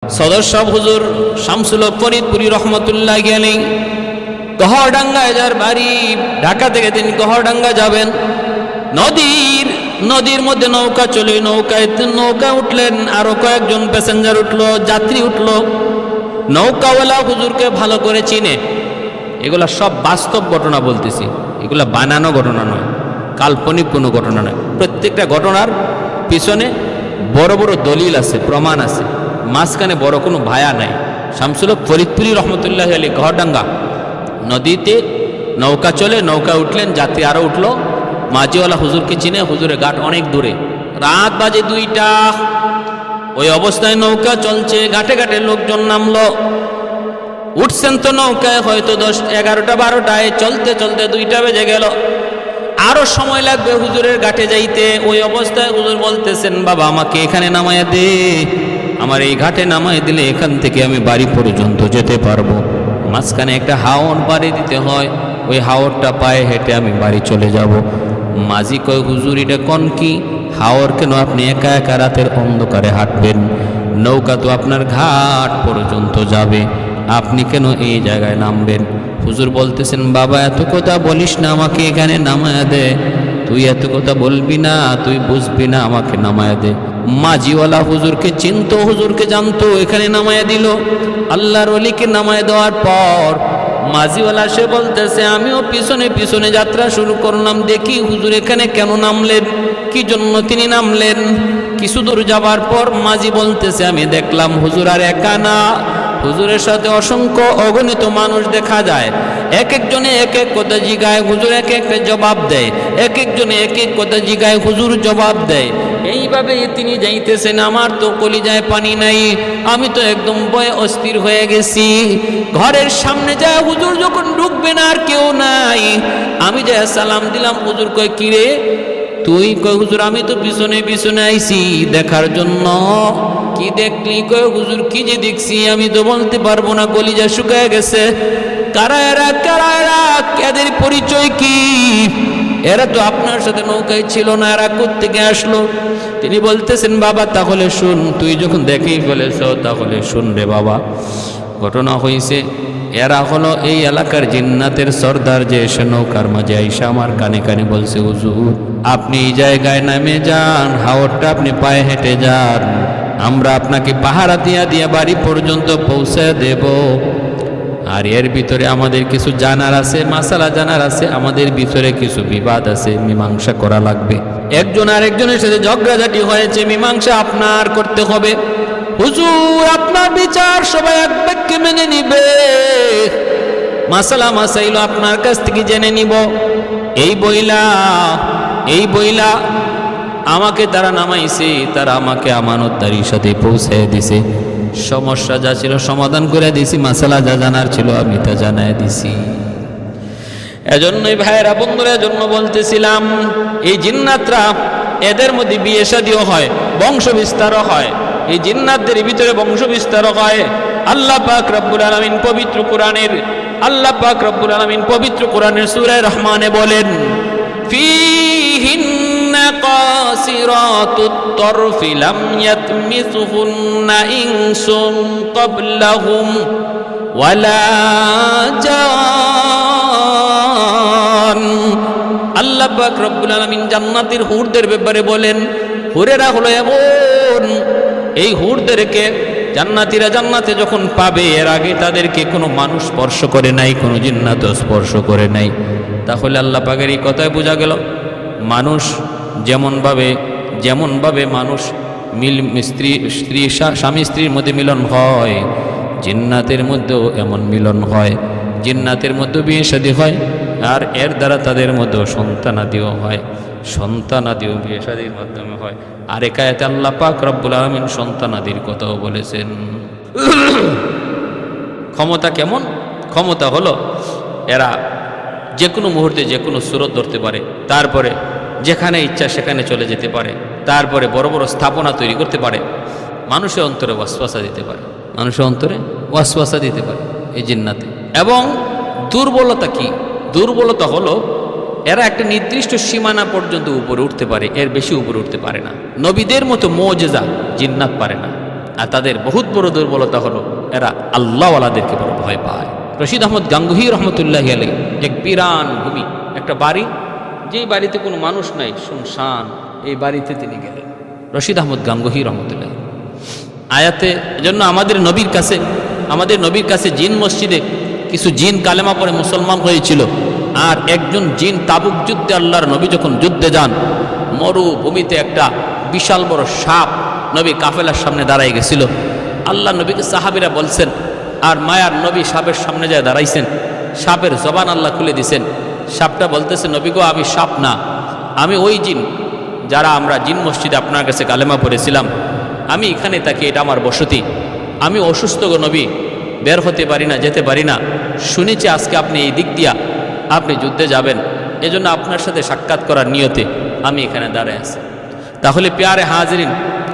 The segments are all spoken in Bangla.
সদর সাহেব হুজুর শামসুল হক ফরিদপুরি রহমতুল্লাহি আলাইহি গহরডাঙ্গায় যার বাড়ি, ঢাকা থেকে তিনি গহরডাঙ্গা যাবেন। নদীর মধ্যে নৌকা চলে, নৌকা উঠলেন, আরো কয়েকজন প্যাসেঞ্জার উঠলো, যাত্রী উঠলো। নৌকাওয়ালা হুজুরকে ভালো করে চিনে। এগুলা সব বাস্তব ঘটনা বলতেছি, এগুলা বানানো ঘটনা নয়, কাল্পনিক কোনো ঘটনা নয়। প্রত্যেকটা ঘটনার পিছনে বড় বড় দলিল আছে, প্রমাণ আছে, মাঝখানে বড় কোনো ভায়া নাই। শামসুল হক ফরিদপুরি রহমতুল্লাহি আলাইহি গহরডাঙ্গা নদীতে নৌকা চলে, নৌকা উঠলেন, যাত্রী আরো উঠলো। মাঝিওয়ালা হুজুরকে চিনে, হুজুরের ঘাট অনেক দূরে, রাত বাজে 2টা। ওই অবস্থায় নৌকা চলছে, ঘাটে ঘাটে লোকজন নামলো, উঠছেন তো নৌকায় হয়তো 10, 11টা 12টায়, চলতে চলতে 2টা বেজে গেল। আরো সময় লাগবে হুজুরের ঘাটে যাইতে। ওই অবস্থায় হুজুর বলতেছেন, বাবা আমাকে এখানে নামায়া দে, আমার এই ঘাটে নামায় দিলে এখান থেকে আমি বাড়ি পর্যন্ত যেতে পারবো। মাঝখানে একটা হাওর পাড়ি দিতে হয়, ওই হাওরটা পায়ে হেঁটে আমি বাড়ি চলে যাব। মাঝি কয়, হুজুর এটা কোন কি হাওর, কেন আপনি একা একা রাতের অন্ধকারে হাঁটবেন? নৌকা তো আপনার ঘাট পর্যন্ত যাবে, আপনি কেন এই জায়গায় নামবেন? হুজুর বলতেছেন, বাবা এত কথা বলিস না, আমাকে এখানে নামায়া দে। তুই এত কথা বলবি না, তুই বুঝবি না, আমাকে নামায়া দে। মাঝিওয়ালা হুজুরকে চিনতো, হুজুরকে জানতো, এখানে নামায়া দিল। আল্লাহর ওলিকে নামায়া দেওয়ার পর মাঝিওয়ালা সে বলতেছে, আমিও পিছনে পিছনে যাত্রা শুরু করলাম, দেখি হুজুর এখানে কেন নামলেন, কি জন্য তিনি নামলেন। কিছু দূর যাবার পর মাঝি বলতেছে, আমি দেখলাম হুজুর আর একা না, হুজুরের সাথে অসংখ্য অগণিত মানুষ দেখা যায়। এক একজনে এক এক কথা জিগায়, হুজুর এক একটা জবাব দেয়, এক একজনে এক এক কথা জিগায়, হুজুর জবাব দেয়। এইভাবে তিনি যাইতেছেন, আমার তো কলিজায় পানি নাই, আমি তো একদম ভয়ে অস্থির হয়ে গেছি। ঘরের সামনে যায় হুজুর যখন ঢুকবেন আর কেউ নাই, আমি যায় সালাম দিলাম। হুজুর কয়, কিরে তুই? কয়, হুজুর আমি তো পিছনে পিছনে আইছি দেখার জন্য। কি দেখলি? কয়, হুজুর কি যে দেখছি আমি তো বলতে পারবো না, কলিজা শুকায় গেছে। কারা এরা, এদের পরিচয় কি? এরা তো আপনার সাথে নৌকায় ছিল না, এরা কোত্থেকে আসলো? তিনি বলতেছেন, বাবা তাহলে শুন, তুই যখন দেখেই ফেলেছ তাহলে শুন রে বাবা। ঘটনা হয়েছে, এরা হলো এই এলাকার জিন্নাতের সর্দার, যে এসে নৌকার মাঝে আইসা আমার কানে কানে বলছে, হুজুর আপনি এই জায়গায় নামে যান, হাওরটা আপনি পায়ে হেঁটে যান, আমরা আপনাকে পাহারা দিয়া বাড়ি পর্যন্ত পৌঁছে দেব। আর এর ভিতরে আমাদের কিছু জানার আছে, মাসালা জানার আছে, আমাদের ভিতরে কিছু বিবাদ আছে, মীমাংসা করা লাগবে। একজন আরেকজনের সাথে ঝগড়াঝাটি হয়েছে, মীমাংসা আপনার করতে হবে। হুজুর আপনার বিচার সবাই এক বাক্যে মেনে নিবে, মাসালা মাসাইল আপনার কাছ থেকে জেনে নিব। এই বইলা আমাকে তারা নামাইছে, তারা আমাকে আমানতদারির সাথে পৌঁছে দিছে। সমস্যা যা ছিল সমাধান করে দিছি, মাসালা যা জানার ছিল আমি তা জানাই দিছি। এজন্যই ভাইয়েরা বন্ধুরা, এজন্য বলতেছিলাম, এই জিন্নাতরা, এদের মধ্যে বিয়ে শাদীও হয়, বংশ বিস্তারও হয়, এই জিন্নাতদের ভিতরে বংশ বিস্তারও হয়। আল্লাহ পাক রব্বুল আলামিন পবিত্র কোরআনের সূরা রহমানে বলেন, ফীহিন্না কাসিরাতুত তরফি লাম ইয়াতমিসুহুন্না ইনসুন ক্বাবলাহুম ওয়ালা জান। আল্লাহ পাক রব্বুল আলামিন জান্নাতের হুরদের ব্যাপারে বলেন, হুরেরা হলো এমন, এই হুরদেরকে জান্নাতীরা জান্নাতে যখন পাবে, এর আগে তাদেরকে কোনো মানুষ স্পর্শ করে নাই, কোনো জিন্নাত স্পর্শ করে নাই। তাহলে আল্লাহ পাকের এই কথায় বোঝা গেল, মানুষ যেমনভাবে মানুষ স্বামী স্ত্রীর মধ্যে মিলন হয়, জিন্নাতের মধ্যেও এমন মিলন হয়। জিন্নাতের মধ্যে বিয়ে শাদী হয়, আর এর দ্বারা তাদের মধ্যেও সন্তানাদিও হয়, সন্তানাদিও বিয়ে শাদীর মাধ্যমে হয়। আরেক আয়াতে আল্লাহ পাক রব্বুল আলামিন সন্তানাদির কথাও বলেছেন। ক্ষমতা কেমন? ক্ষমতা হলো এরা যে কোনো মুহূর্তে যে কোনো সুরত ধরতে পারে, তারপরে যেখানে ইচ্ছা সেখানে চলে যেতে পারে, তারপরে বড় বড় স্থাপনা তৈরি করতে পারে, মানুষের অন্তরে ওয়াসওয়াসা দিতে পারে, এই জিন্নাতে। এবং দুর্বলতা কি? দুর্বলতা হলো এরা একটা নির্দিষ্ট সীমানা পর্যন্ত উপরে উঠতে পারে, এর বেশি উপরে উঠতে পারে না। নবীদের মতো মুজিজা জিন্নাত পারে না। আর তাদের বহুত বড় দুর্বলতা হলো এরা আল্লাহওয়ালাদেরকে বড় ভয় পায়। রশিদ আহমদ গাঙ্গুহি রহমতুল্লাহ আলাইহি এক বিরান ভূমি, একটা বাড়ি, যেই বাড়িতে কোনো মানুষ নাই, শুনশান, এই বাড়িতে তিনি গেলেন। রশিদ আহমদ গাঙ্গুহি রহমতুল্লাহ আয়াতে, এজন্য আমাদের নবীর কাছে জিন মসজিদে কিছু জিন কালেমা পড়ে মুসলমান হয়েছিল। আর একজন জিন তাবুক যুদ্ধে, আল্লাহর নবী যখন যুদ্ধে যান, মরুভূমিতে একটা বিশাল বড় সাপ নবী কাফেলার সামনে দাঁড়াই গেছিল। আল্লাহ নবীকে সাহাবীরা বলছেন, আর মায়ার নবী সাপের সামনে যায় দাঁড়াইছেন। সাপের জবান আল্লাহ খুলে দিছেন। সাপটা বলতেছে, নবী গো, আমি সাপ না, আমি ওই জিন যারা আমরা জিন মসজিদে আপনার কাছে কালেমা পড়েছিলাম, আমি এখানে থাকি, এটা আমার বসতি। আমি অসুস্থ গো নবী, বের হতে পারি না, যেতে পারি না। শুনেছি আজকে আপনি এই দিক দিয়া আপনি যুদ্ধে যাবেন, এজন্য আপনার সাথে সাক্ষাৎ করার নিয়তে আমি এখানে দাঁড়ায় আছি। তাহলে প্যারে হাজরিন,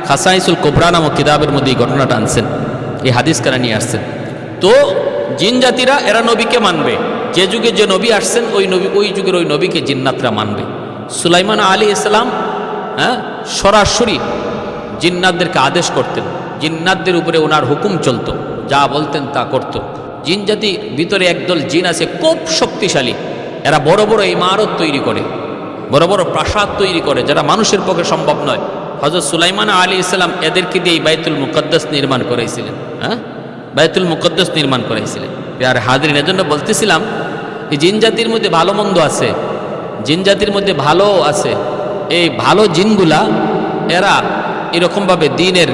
খাসাইসুল কোবরা নামক কিতাবের মধ্যে এই ঘটনাটা আনছেন, এই হাদিস কারা নিয়ে আসছেন। তো জিন জাতিরা এরা নবীকে মানবে, যে যুগে যে নবী আসছেন ওই যুগের ওই নবীকে জিন্নাতরা মানবে। সুলাইমান আলাইহিস সালাম সরাসরি জিন্নাতদেরকে আদেশ করতেন, জিন্নাতদের উপরে ওনার হুকুম চলতো, যা বলতেন তা করত। জিন জাতির ভিতরে একদল জিন আছে খুব শক্তিশালী, এরা বড় বড় ইমারত তৈরি করে, বড় বড় প্রাসাদ তৈরি করে, যারা মানুষের পক্ষে সম্ভব নয়। হযরত সুলাইমান আলাইহিস সালাম এদেরকে দিয়ে বাইতুল মুকদ্দাস নির্মাণ করাইছিলেন। বাইতুল মুকদ্দাস নির্মাণ করাইছিলেন। আর হাজরিন, এজন্য বলতেছিলাম এই জিন জাতির মধ্যে ভালো মন্দ আছে, জিন জাতির মধ্যে ভালো আছে। এই ভালো জিনগুলা এরা এরকমভাবে দিনের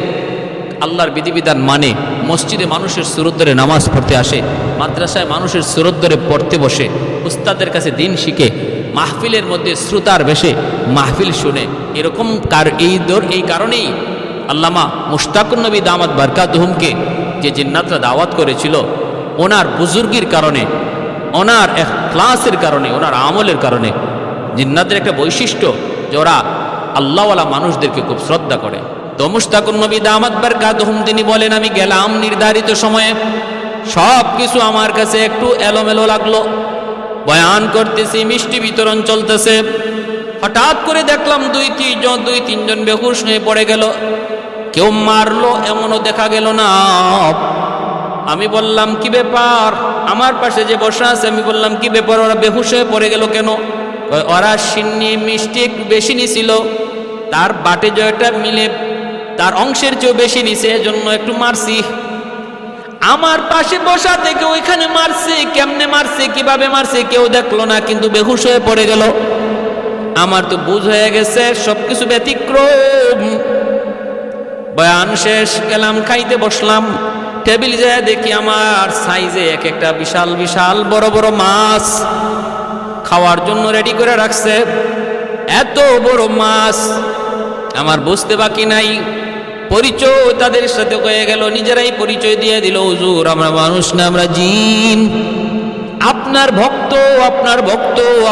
আল্লাহর বিধিবিধান মানে, মসজিদে মানুষের সুরত ধরে নামাজ পড়তে আসে, মাদ্রাসায় মানুষের সুরত ধরে পড়তে বসে, উস্তাদের কাছে দিন শিখে, মাহফিলের মধ্যে শ্রোতার বেশে মাহফিল শুনে। এরকম এই কারণেই আল্লামা মুশতাকুন নবী দামাত বারকাতুহুমকে যে জিন্নাতরা দাওয়াত করেছিল, ওনার বুজুর্গির কারণে, ওনার ইখলাসের কারণে, ওনার আমলের কারণে। জিন্নাতের একটা বৈশিষ্ট্য যে ওরা আল্লাহওয়ালা মানুষদেরকে খুব শ্রদ্ধা করে। তো মুশতাকুন নবী দামাত বারকাতুহুম তিনি বলেন, আমি গেলাম নির্ধারিত সময়ে, সব কিছু আমার কাছে একটু এলোমেলো লাগলো, বয়ান করতেছি, মিষ্টি বিতরণ চলতেছে। হঠাৎ করে দেখলাম দুই তিনজন বেহুশ হয়ে পড়ে গেল, কেউ মারলো এমনও দেখা গেল না। আমি বললাম কি ব্যাপার, আমার পাশে যে বসা আছে, আমি বললাম কি ব্যাপার, ওরা বেহুশ হয়ে পড়ে গেল কেন? ওরা সিন্নি মিষ্টি একটু বেশি নিছিল, তার বাটে জয়টা মিলে তার অংশের চেয়েও বেশি নিছে, এজন্য একটু মারছি। আমার পাশে বসা থেকে ওইখানে মারছে, কেমনে মারছে, কিভাবে মারছে কেউ দেখলো না, কিন্তু বেহুশ হয়ে পড়ে গেল। আমার তো বুঝ হয়ে গেছে সবকিছু ব্যতিক্রম। বয়ান শেষ, গেলাম খাইতে বসলাম। টেবিল যায় দেখি আমার সাইজে এক একটা বিশাল বিশাল বড় বড় মাছ খাওয়ার জন্য রেডি করে রাখছে। এত বড় মাছ আমার বুঝতে বাকি নাই। পরিচয় তাদের সাথে হয়ে গেল, নিজেরাই পরিচয় দিয়ে দিল, হুজুর আমরা মানুষ না, আমরা জিন, আপনার ভক্ত,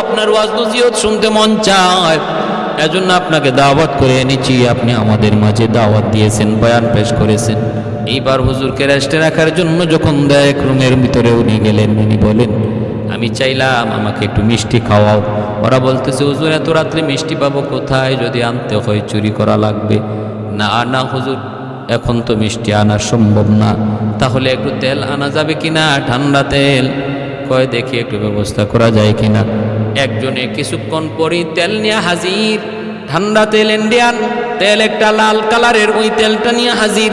আপনার ওয়াজ নসিহত শুনতে মন চায়, এজন্য আপনাকে দাওয়াত করে এনেছি। আপনি আমাদের মাঝে দাওয়াত দিয়েছেন, বয়ান পেশ করেছেন। এইবার হুজুরকে রেস্টে রাখার জন্য যখন এক রুমের ভিতরে উনি গেলেন, উনি বলেন, আমি চাইলাম আমাকে একটু মিষ্টি খাওয়াও। ওরা বলতেছে, হুজুর এত রাত্রে মিষ্টি পাবো কোথায়, যদি আনতে হয় চুরি করা লাগবে। না হুজুর, এখন তো মিষ্টি আনা সম্ভব না। তাহলে একটু তেল আনা যাবে কিনা, ঠান্ডা তেল? কয় দেখি একটু ব্যবস্থা করা যায় কিনা। একজনে কিছুক্ষণ পরেই তেল নিয়ে হাজির, ঠান্ডা তেল, ইন্ডিয়ান তেল, একটা লাল কালারের, ওই তেলটা নিয়ে হাজির।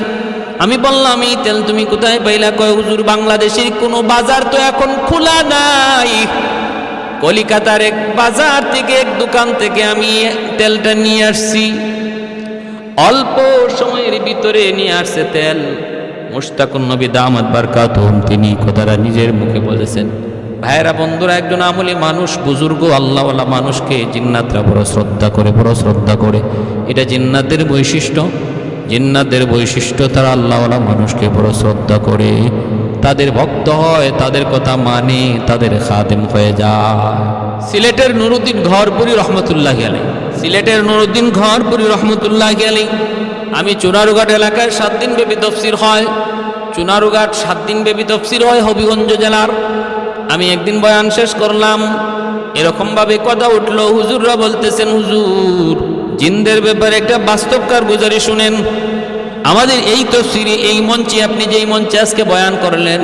আমি বললাম, এই তেল তুমি কোথায় পাইলা? কয় হুজুর বাংলাদেশের কোনো বাজার তো এখন খোলা নাই, কলিকাতার এক বাজার থেকে, এক দোকান থেকে আমি তেলটা নিয়ে আসছি। অল্প সময়ের ভিতরে নিয়ে আসছে তেল। মুশতাকুন নবী দামাত বারকাতুহুম তিনি কথাটা নিজের মুখে বলেছেন। ভাইয়েরা, বন্ধুরা, একজন আমলি মানুষ, বুজুর্গ আল্লাহওয়ালা মানুষকে জিন্নাতরা বড় শ্রদ্ধা করে। এটা জিন্নাতের বৈশিষ্ট্য, তারা আল্লাহওয়ালা মানুষকে বড় শ্রদ্ধা করে, তাদের ভক্ত হয়, তাদের কথা মানে, তাদের খাদেম হয়ে যায়। সিলেটের নুরুদ্দিন ঘরপুরি রহমতুল্লাহি আলাইহি, আমি চুনারুঘাট এলাকায় 7 দিন ব্যাপী তফসির হয়, চুনারুঘাট 7 দিন ব্যাপী তফসির হয় হবিগঞ্জ জেলার। আমি একদিন বয়ান শেষ করলাম, এরকমভাবে কথা উঠলো, হুজুররা বলতেছেন, হুজুর জিনদের ব্যাপারে একটা বাস্তব কারগুজারি শুনেন। আমাদের এই তফসিরে এই মঞ্চে আপনি যেই মঞ্চে আজকে বয়ান করলেন,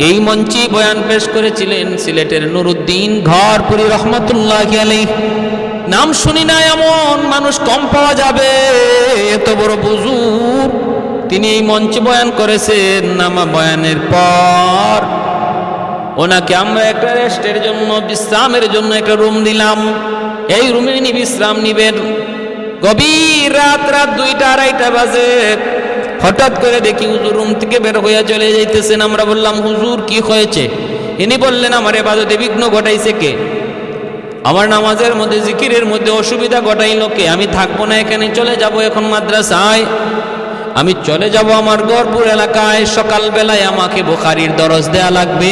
এই মঞ্চে বয়ান পেশ করেছিলেন সিলেটের নুরুদ্দিন ঘরপুরি রহমতুল্লাহি আলাইহি। নাম শুনি না এমন মানুষ কম পাওয়া যাবে, এত বড় বুজুর্গ তিনি এই মঞ্চে বয়ান করেছেন। নামা বয়ানের পর ওনাকে আমরা একটা রেস্টের জন্য, বিশ্রামের জন্য একটা রুম দিলাম। এই রুমে উনি বিশ্রাম নিবেন। গভীর রাত 2টা 2:30 বাজে হঠাৎ করে দেখি হুজুর রুম থেকে বের হইয়া চলে যাইতেছেন। আমরা বললাম, হুজুর কি হয়েছে? ইনি বললেন, আমার ইবাদতে বিঘ্ন ঘটাইছে কে? আমার নামাজের মধ্যে, জিকিরের মধ্যে অসুবিধা ঘটাইল কে? আমি থাকবো না এখানে, চলে যাব এখন মাদ্রাসায়। আমি চলে যাব আমার গড়পুর এলাকায়। সকালবেলায় আমাকে বুখারীর দরস দেওয়া লাগবে,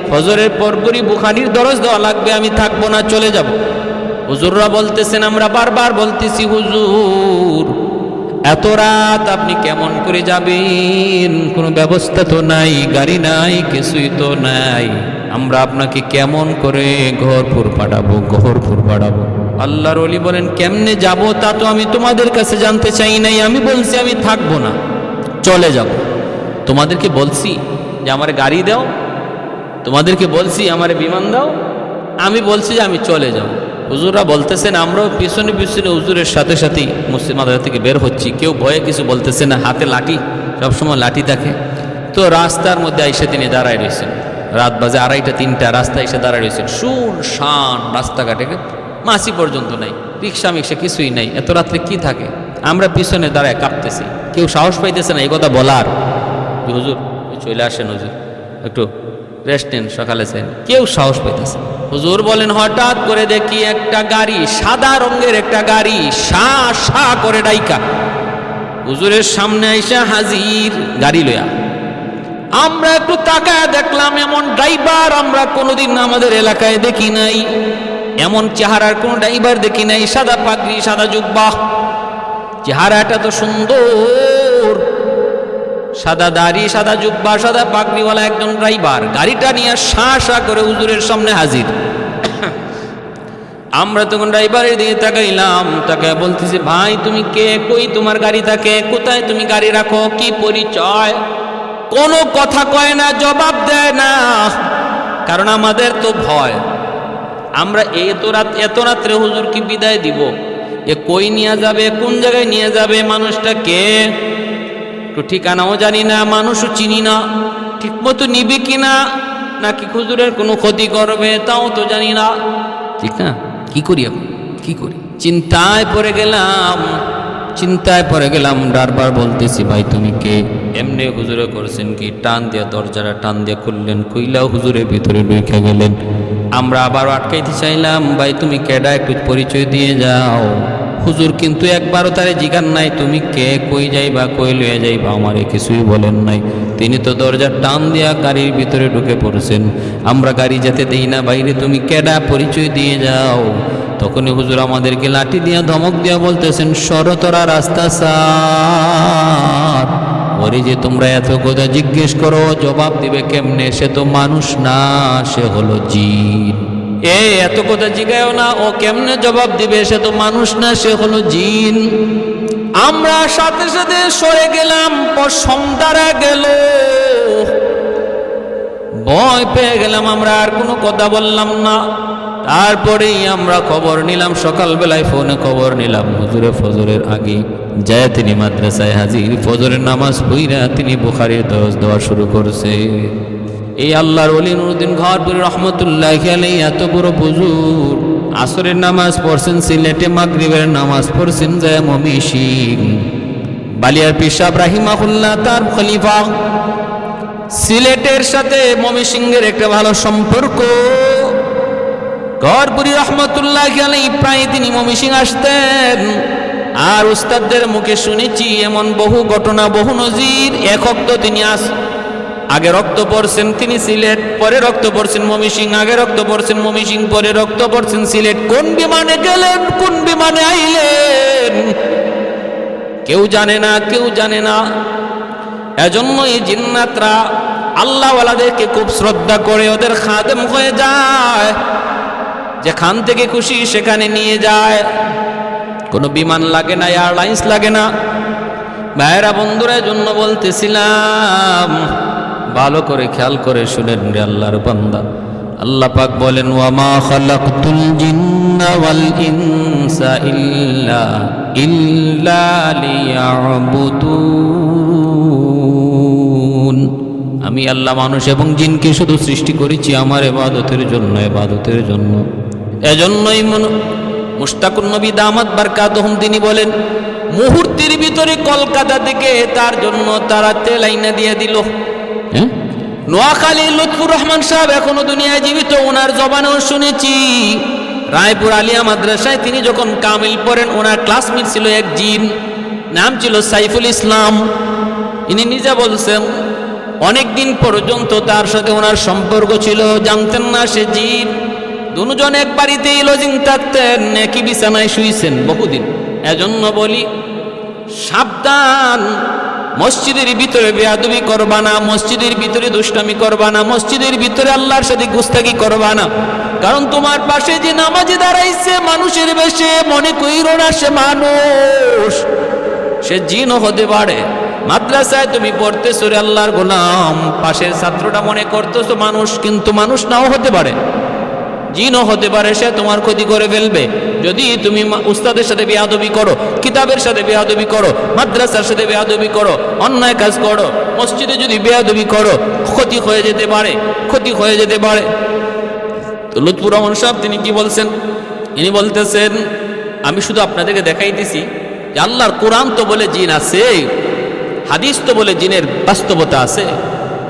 ফজরের পরপরই বুখারীর দরস দেওয়া লাগবে। আমি থাকবো না, চলে যাব। হুজুররা বলতেছেন, আমরা বারবার বলতেছি, হুজুর এত রাত আপনি কেমন করে যাবেন? কোনো ব্যবস্থা তো নাই, গাড়ি নাই, কিছুই তো নাই। আমরা আপনাকে কেমন করে ঘরপুর পাঠাবো? আল্লাহর ওলি বলেন, কেমনে যাব তা তো আমি তোমাদের কাছে জানতে চাই নাই। আমি বলছি আমি থাকবো না, চলে যাব। তোমাদেরকে বলছি যে আমার গাড়ি দাও, তোমাদেরকে বলছি আমার বিমান দাও, আমি বলছি যে আমি চলে যাব। হুজুররা বলতেছেন, আমরাও পিছনে পিছনে হুজুরের সাথে সাথেই মুসলিম মাদ্রাসা থেকে বের হচ্ছি। কেউ ভয়ে কিছু বলতেছে না, হাতে লাঠি, সবসময় লাঠি থাকে। তো রাস্তার মধ্যে এসে তিনি দাঁড়ায় রয়েছেন। রাত বাজে 2:30 3টা, রাস্তায় এসে দাঁড়ায় রয়েছেন। শুনশান রাস্তাঘাটে, মাসি পর্যন্ত নাই, রিক্সা মিক্সা কিছুই নাই। এত রাত্রে কি থাকে? আমরা পিছনে দাঁড়ায় কাঁপতেছি, কেউ সাহস পাইতেছে না এই কথা বলার। হুজুর চলে আসেন, হুজুর একটু রেস্ট নেন, সকালে চাই। কেউ সাহস পাইতেছে। হুজুর বলেন, হঠাৎ করে দেখি একটা গাড়ি, সাদা রঙের একটা গাড়ি, শা করে ডাইকা হুজুরের সামনে আইসা হাজির, গাড়ি লইয়া। আমরা একটু তাকায় দেখলাম, এমন ড্রাইভার আমরা কোনোদিন আমাদের এলাকায় দেখি নাই। এমন চেহারার কোন ড্রাইভার দেখি নাই। সাদা পাগড়ি, সাদা জুব্বা, চেহারাটা তো সুন্দর, সাদা দাড়ি, সাদা জুব্বা, সাদা পাগড়িওয়ালা একজন ড্রাইভার গাড়িটা নিয়ে শা করে হুজুরের সামনে হাজির। আমরা তখন ড্রাইভারের দিকে তাকাইলাম, তাকায় বলতেছি, ভাই তুমি কে? কই তোমার গাড়ি থাকে? কোথায় তুমি গাড়ি রাখো? কি পরিচয়? কোনো কথা কয় না, জবাব দেয় না। কারণ আমাদের তো ভয়, আমরা এত রাত্রে হুজুর কি বিদায় দিব? এ কই নিয়ে যাবে, কোন জায়গায় নিয়ে যাবে? মানুষটা কে? একটু ঠিকানাও জানি না, মানুষও চিনি না, ঠিক মতো নিবে কিনা, নাকি হুজুরের কোনো ক্ষতি করবে তাও তো জানি না। ঠিক না? কি করি এখন, কি করি? চিন্তায় পড়ে গেলাম। বারবার বলতেছি, ভাই তুমি কে? এমনি হুজুরে করছেন কি, টান দিয়া দরজাটা টান দিয়া খুললেন, কইলাও হুজুরের ভিতরে ঢুকে গেলেন। আমরা আবার আটকাইতে চাইলাম, ভাই তুমি কেডা, একটু পরিচয় দিয়ে যাও। হুজুর কিন্তু একবারও তারে জিগান নাই, তুমি কে, কই যাইবা, কই লইয়া যাইবা, আমারে কিছুই বলেন নাই। তিনি তো দরজা টান দিয়া গাড়ির ভিতরে ঢুকে পড়ছেন। আমরা গাড়ি যেতে দেই না, বাইরে তুমি কেডা, পরিচয় দিয়ে যাও। তখনই হুজুর আমাদেরকে লাঠি দিয়া ধমক দিয়া বলতেছেন, সরতরা রাস্তা সার। ওরে যে তোমরা এত কথা জিজ্ঞেস করো, জবাব দিবে কেমনে? সে তো মানুষ না, সে হলো জিন। এত কথা জিগায়ও না, ও কেমনে জবাব দিবে? সে তো মানুষ না, সে হলো জিন। আমরা সাথে সাথে সরে গেলাম। সন্ধ্যারা গেল, ভয় পেয়ে গেলাম, আমরা আর কোনো কথা বললাম না। তারপরেই আমরা খবর নিলাম, সকালবেলায় ফোনে খবর নিলাম, হুজুরে ফজরের আগে যায় তিনি মাদ্রাসায় হাজির। ফজরের নামাজ পড়া তিনি বুখারীর দরস দেওয়া শুরু করছে। এই আল্লাহর ওলি নুরুদ্দিন ঘরপুরি রহমতুল্লাহি আলাইহি এত বড় বুজুর্গ, আসরের নামাজ পড়ছেন সিলেটে, মাগরিবের নামাজ পড়ছেন যায় ময়মনসিং। বালিয়ার পীর সাহেব রাহিমাহুল্লাহ তার খলিফা। সিলেটের সাথে ময়মনসিংহের একটা ভালো সম্পর্ক। ঘরপুরি রহমতুল্লাহি আলাইহি প্রায় তিনি ময়মনসিং আসতেন। আর উস্তাদদের মুখে শুনেছি এমন বহু ঘটনা, বহু নজির। এক ওয়াক্ত তিনি আগে রক্ত পড়ছেন তিনি সিলেট, পরে রক্ত পড়ছেন ময়মনসিং, আগে রক্ত পড়ছেন ময়মনসিং, পরে রক্ত পড়ছেন সিলেট। কোন বিমানে গেলেন, কোন বিমানে আইলেন কেউ জানে না। এজন্য এই জিন্নাতরা আল্লাহওয়ালাদেরকে খুব শ্রদ্ধা করে, ওদের খাদেম হয়ে যায়, যেখান থেকে খুশি সেখানে নিয়ে যায়। কোনো বিমান লাগে না, এয়ারলাইন্স লাগে না। ভাইরা বন্ধুরা জন্য বলতেছিলাম, ভালো করে খেয়াল করে শুনেন রে আল্লাহর বান্দা। আল্লাহ পাক বলেন, ওয়ামা খালাকতুল জিন্না ওয়াল ইনসা ইল্লা লিয়াবুদুন। আমি আল্লাহ মানুষ এবং জিনকে শুধু সৃষ্টি করেছি আমার ইবাদতের জন্য, ইবাদতের জন্য। এজন্যই মুশতাকুন নবী দামাত বারকাতুহুম তিনি বলেন, মুহূর্তের ভিতরে কলকাতা থেকে তার জন্য তারা তেল আইনা দিয়ে দিল। নোয়াখালী লুৎফুর রহমান সাহেব এখনো দুনিয়ায় জীবিত, ওনার জবানেও শুনেছি। রায়পুর আলিয়া মাদ্রাসায় তিনি যখন কামিল পড়েন, ওনার ক্লাসমেট ছিল এক জিন, নাম ছিল সাইফুল ইসলাম। ইনি নিজে বলছেন অনেক দিন পর্যন্ত তার সাথে ওনার সম্পর্ক ছিল, জানতেন না সে জিন। দুজন এক বাড়িতেই লজিং থাকতেন, একই বিছানায় শুয়েছেন বহুদিন। এজন্য বলি সাবধান, মসজিদের ভিতরে বেয়াদবি করবা না, মসজিদের ভিতরে দুষ্টামি করবা না, মসজিদের ভিতরে আল্লাহর সাথে গুস্তাকি করবা না। কারণ তোমার পাশে যে নামাজে দাঁড়াইছে মানুষের বেশে, মনে কইরো না সে মানুষ, সে জিনও হতে পারে। মাদ্রাসায় তুমি পড়তেছো রে আল্লাহর গোলাম, পাশের ছাত্রটা মনে করতেছো মানুষ, কিন্তু মানুষ নাও হতে পারে, জিনও হতে পারে, সে তোমার ক্ষতি করে ফেলবে। যদি তুমি উস্তাদের সাথে বেয়াদবি করো, কিতাবের সাথে বেয়াদবি করো, মাদ্রাসার সাথে বেয়াদবি করো, অন্যায় কাজ করো, মসজিদে যদি বেয়াদবি করো, ক্ষতি হয়ে যেতে পারে, ক্ষতি হয়ে যেতে পারে। তো লুৎফুর রহমান সাহেব তিনি কি বলছেন? ইনি বলতেছেন, আমি শুধু আপনাদেরকে দেখাইতেছি যে আল্লাহর কোরআন তো বলে জিন আছে, হাদিস তো বলে জিনের বাস্তবতা আছে,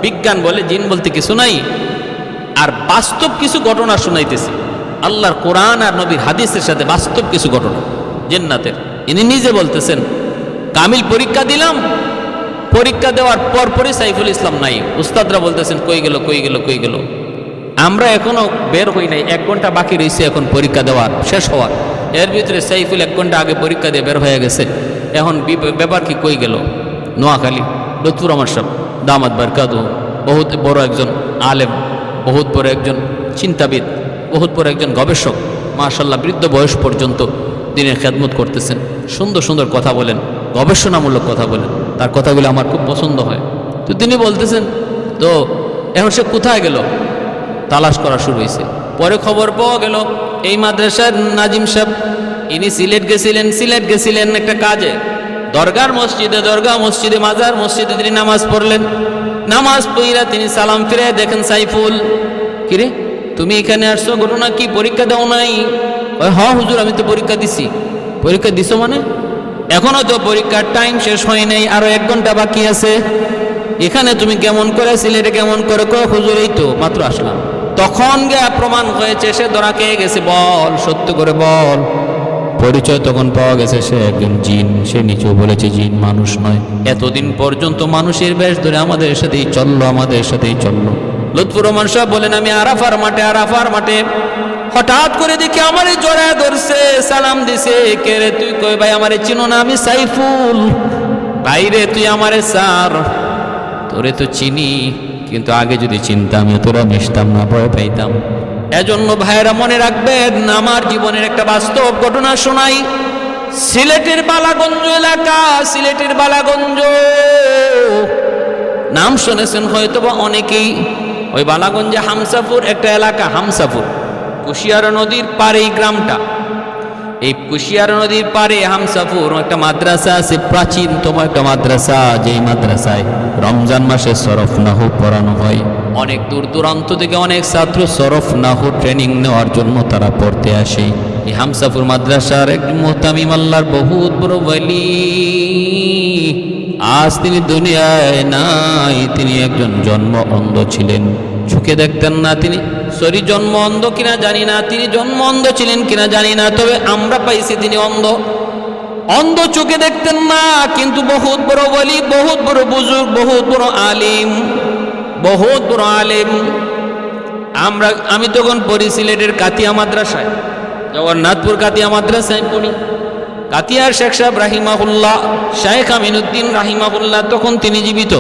বিজ্ঞান বলে জিন বলতে কিছু নাই, আর বাস্তব কিছু ঘটনা শুনাইতেছি আল্লাহর কোরআন আর নবীর হাদিসের সাথে, বাস্তব কিছু ঘটনা জান্নাতের। ইনি নিজে বলতেছেন, কামিল পরীক্ষা দিলাম, পরীক্ষা দেওয়ার পরপরই সাইফুল ইসলাম নাই। উস্তাদরা বলতেছেন কই গেল, কই গেল, কই গেল। আমরা এখনো বের হই নাই, 1 ঘন্টা বাকি রয়েছে এখন পরীক্ষা দেওয়ার শেষ হওয়ার। এর ভিতরে সাইফুল 1 ঘন্টা আগে পরীক্ষা দিয়ে বের হয়ে গেছে। এখন ব্যাপার কি, কই গেল? নোয়াখালী লুৎফুর রহমান সাহেব দামাত বারকাতুহু বহুত বড় একজন আলেম, বহুত বড় একজন চিন্তাবিদ, বহুত বড় একজন গবেষক, মাশাআল্লাহ বৃদ্ধ বয়স পর্যন্ত দিনের খেদমত করতেছেন। সুন্দর সুন্দর কথা বলেন, গবেষণামূলক কথা বলেন, তার কথাগুলো আমার খুব পছন্দ হয়। তো তিনি বলতেছেন, তো এখন সে কোথায় গেল? তালাশ করা শুরু হয়েছে। পরে খবর পাওয়া গেল এই মাদ্রাসার নাজিম সাহেব, ইনি সিলেট গেছিলেন একটা কাজে, দরগার মসজিদে, দরগা মসজিদে, মাজার মসজিদে তিনি নামাজ পড়লেন। নামাজ পড়িয়া তিনি সালাম ফিরে দেখেন সাইফুল, কিরে তুমি এখানে আসছো, ঘটনা কি? পরীক্ষা দাও নাই? হ্যাঁ হুজুর, আমি তো পরীক্ষা দিছি। পরীক্ষা দিছো মানে? এখনো তো পরীক্ষার টাইম শেষ হয় নাই, আরো 1 ঘন্টা বাকি আছে। এখানে তুমি কেমন করে, সিলেটে কেমন করে? হুজুর এই তো মাত্র আসলাম। তখন গিয়ে প্রমাণ হয়েছে সে ধরা খেয়ে গেছে। বল, সত্য করে বল। পরিচয় তখন পাওয়া গেছে সে একজন জিন। সে নিচেও বলেছে জিন, মানুষ নয়। এতদিন পর্যন্ত মানুষের বেশ ধরে আমাদের সাথেই চললো। লুৎফুর রহমান সাহেব বলেন, আমি আরাফার মাঠে হঠাৎ করে দেখি আমারে জড়ায় ধরছে, সালাম দিছে। কে রে তুই? কই ভাই আমারে চিনো না, আমি সাইফুল। বাইরে তুই আমারে স্যার, তোরে তো চিনি, কিন্তু আগে যদি চিনতাম তোরা মিশতাম না, ভয় পাইতাম। এজন্য ভাইয়েরা মনে রাখবেন, আমার জীবনের একটা বাস্তব ঘটনা শোনাই। সিলেটের বালাগঞ্জ এলাকা, সিলেটের বালাগঞ্জ নাম শুনেছেন হয়তো বা অনেকেই। ওই বালাগঞ্জে হামসাপুর একটা এলাকা, হামসাপুর কুশিয়ারা নদীর পারে এই গ্রামটা। এই কুশিয়ারা নদীর পারে হামসাপুর একটা মাদ্রাসা আছে, প্রাচীনতম একটা মাদ্রাসা, যেই মাদ্রাসায় রমজান মাসে সরফ নাহু পড়ানো হয়। অনেক দূর দূরান্ত থেকে অনেক ছাত্র সরফ নাহু ট্রেনিং নেওয়ার জন্য তারা পড়তে আসে। এই হামসাপুর মাদ্রাসার একজন মুহতামিম, আল্লাহর বহুত বড় ওলি। আজ তিনি দুনিয়ায় নাই। তিনি একজন জন্ম অন্ধ ছিলেন, চোখে দেখতেন না তিনি। জন্ম অন্ধ কিনা জানি না, তিনি জন্ম অন্ধ ছিলেন কিনা জানি না, তবে আমরা পাইছি তিনি অন্ধ, চোখে দেখতেন না, কিন্তু বহুত বড় ওলি, বহুত বড় বুজুর্গ, বহুত বড় আলিম। আমি তখন পড়ি সিলেটের কাতিয়া মাদ্রাসায়, জগন্নাথপুর কাতিয়া মাদ্রাসায় পড়ি। কাতিয়ার শেখ সাহেব রাহিমাহুল্লাহ, শাইখ আমিনুদ্দিন রাহিমাহুল্লাহ, তখন তিনি জীবিত।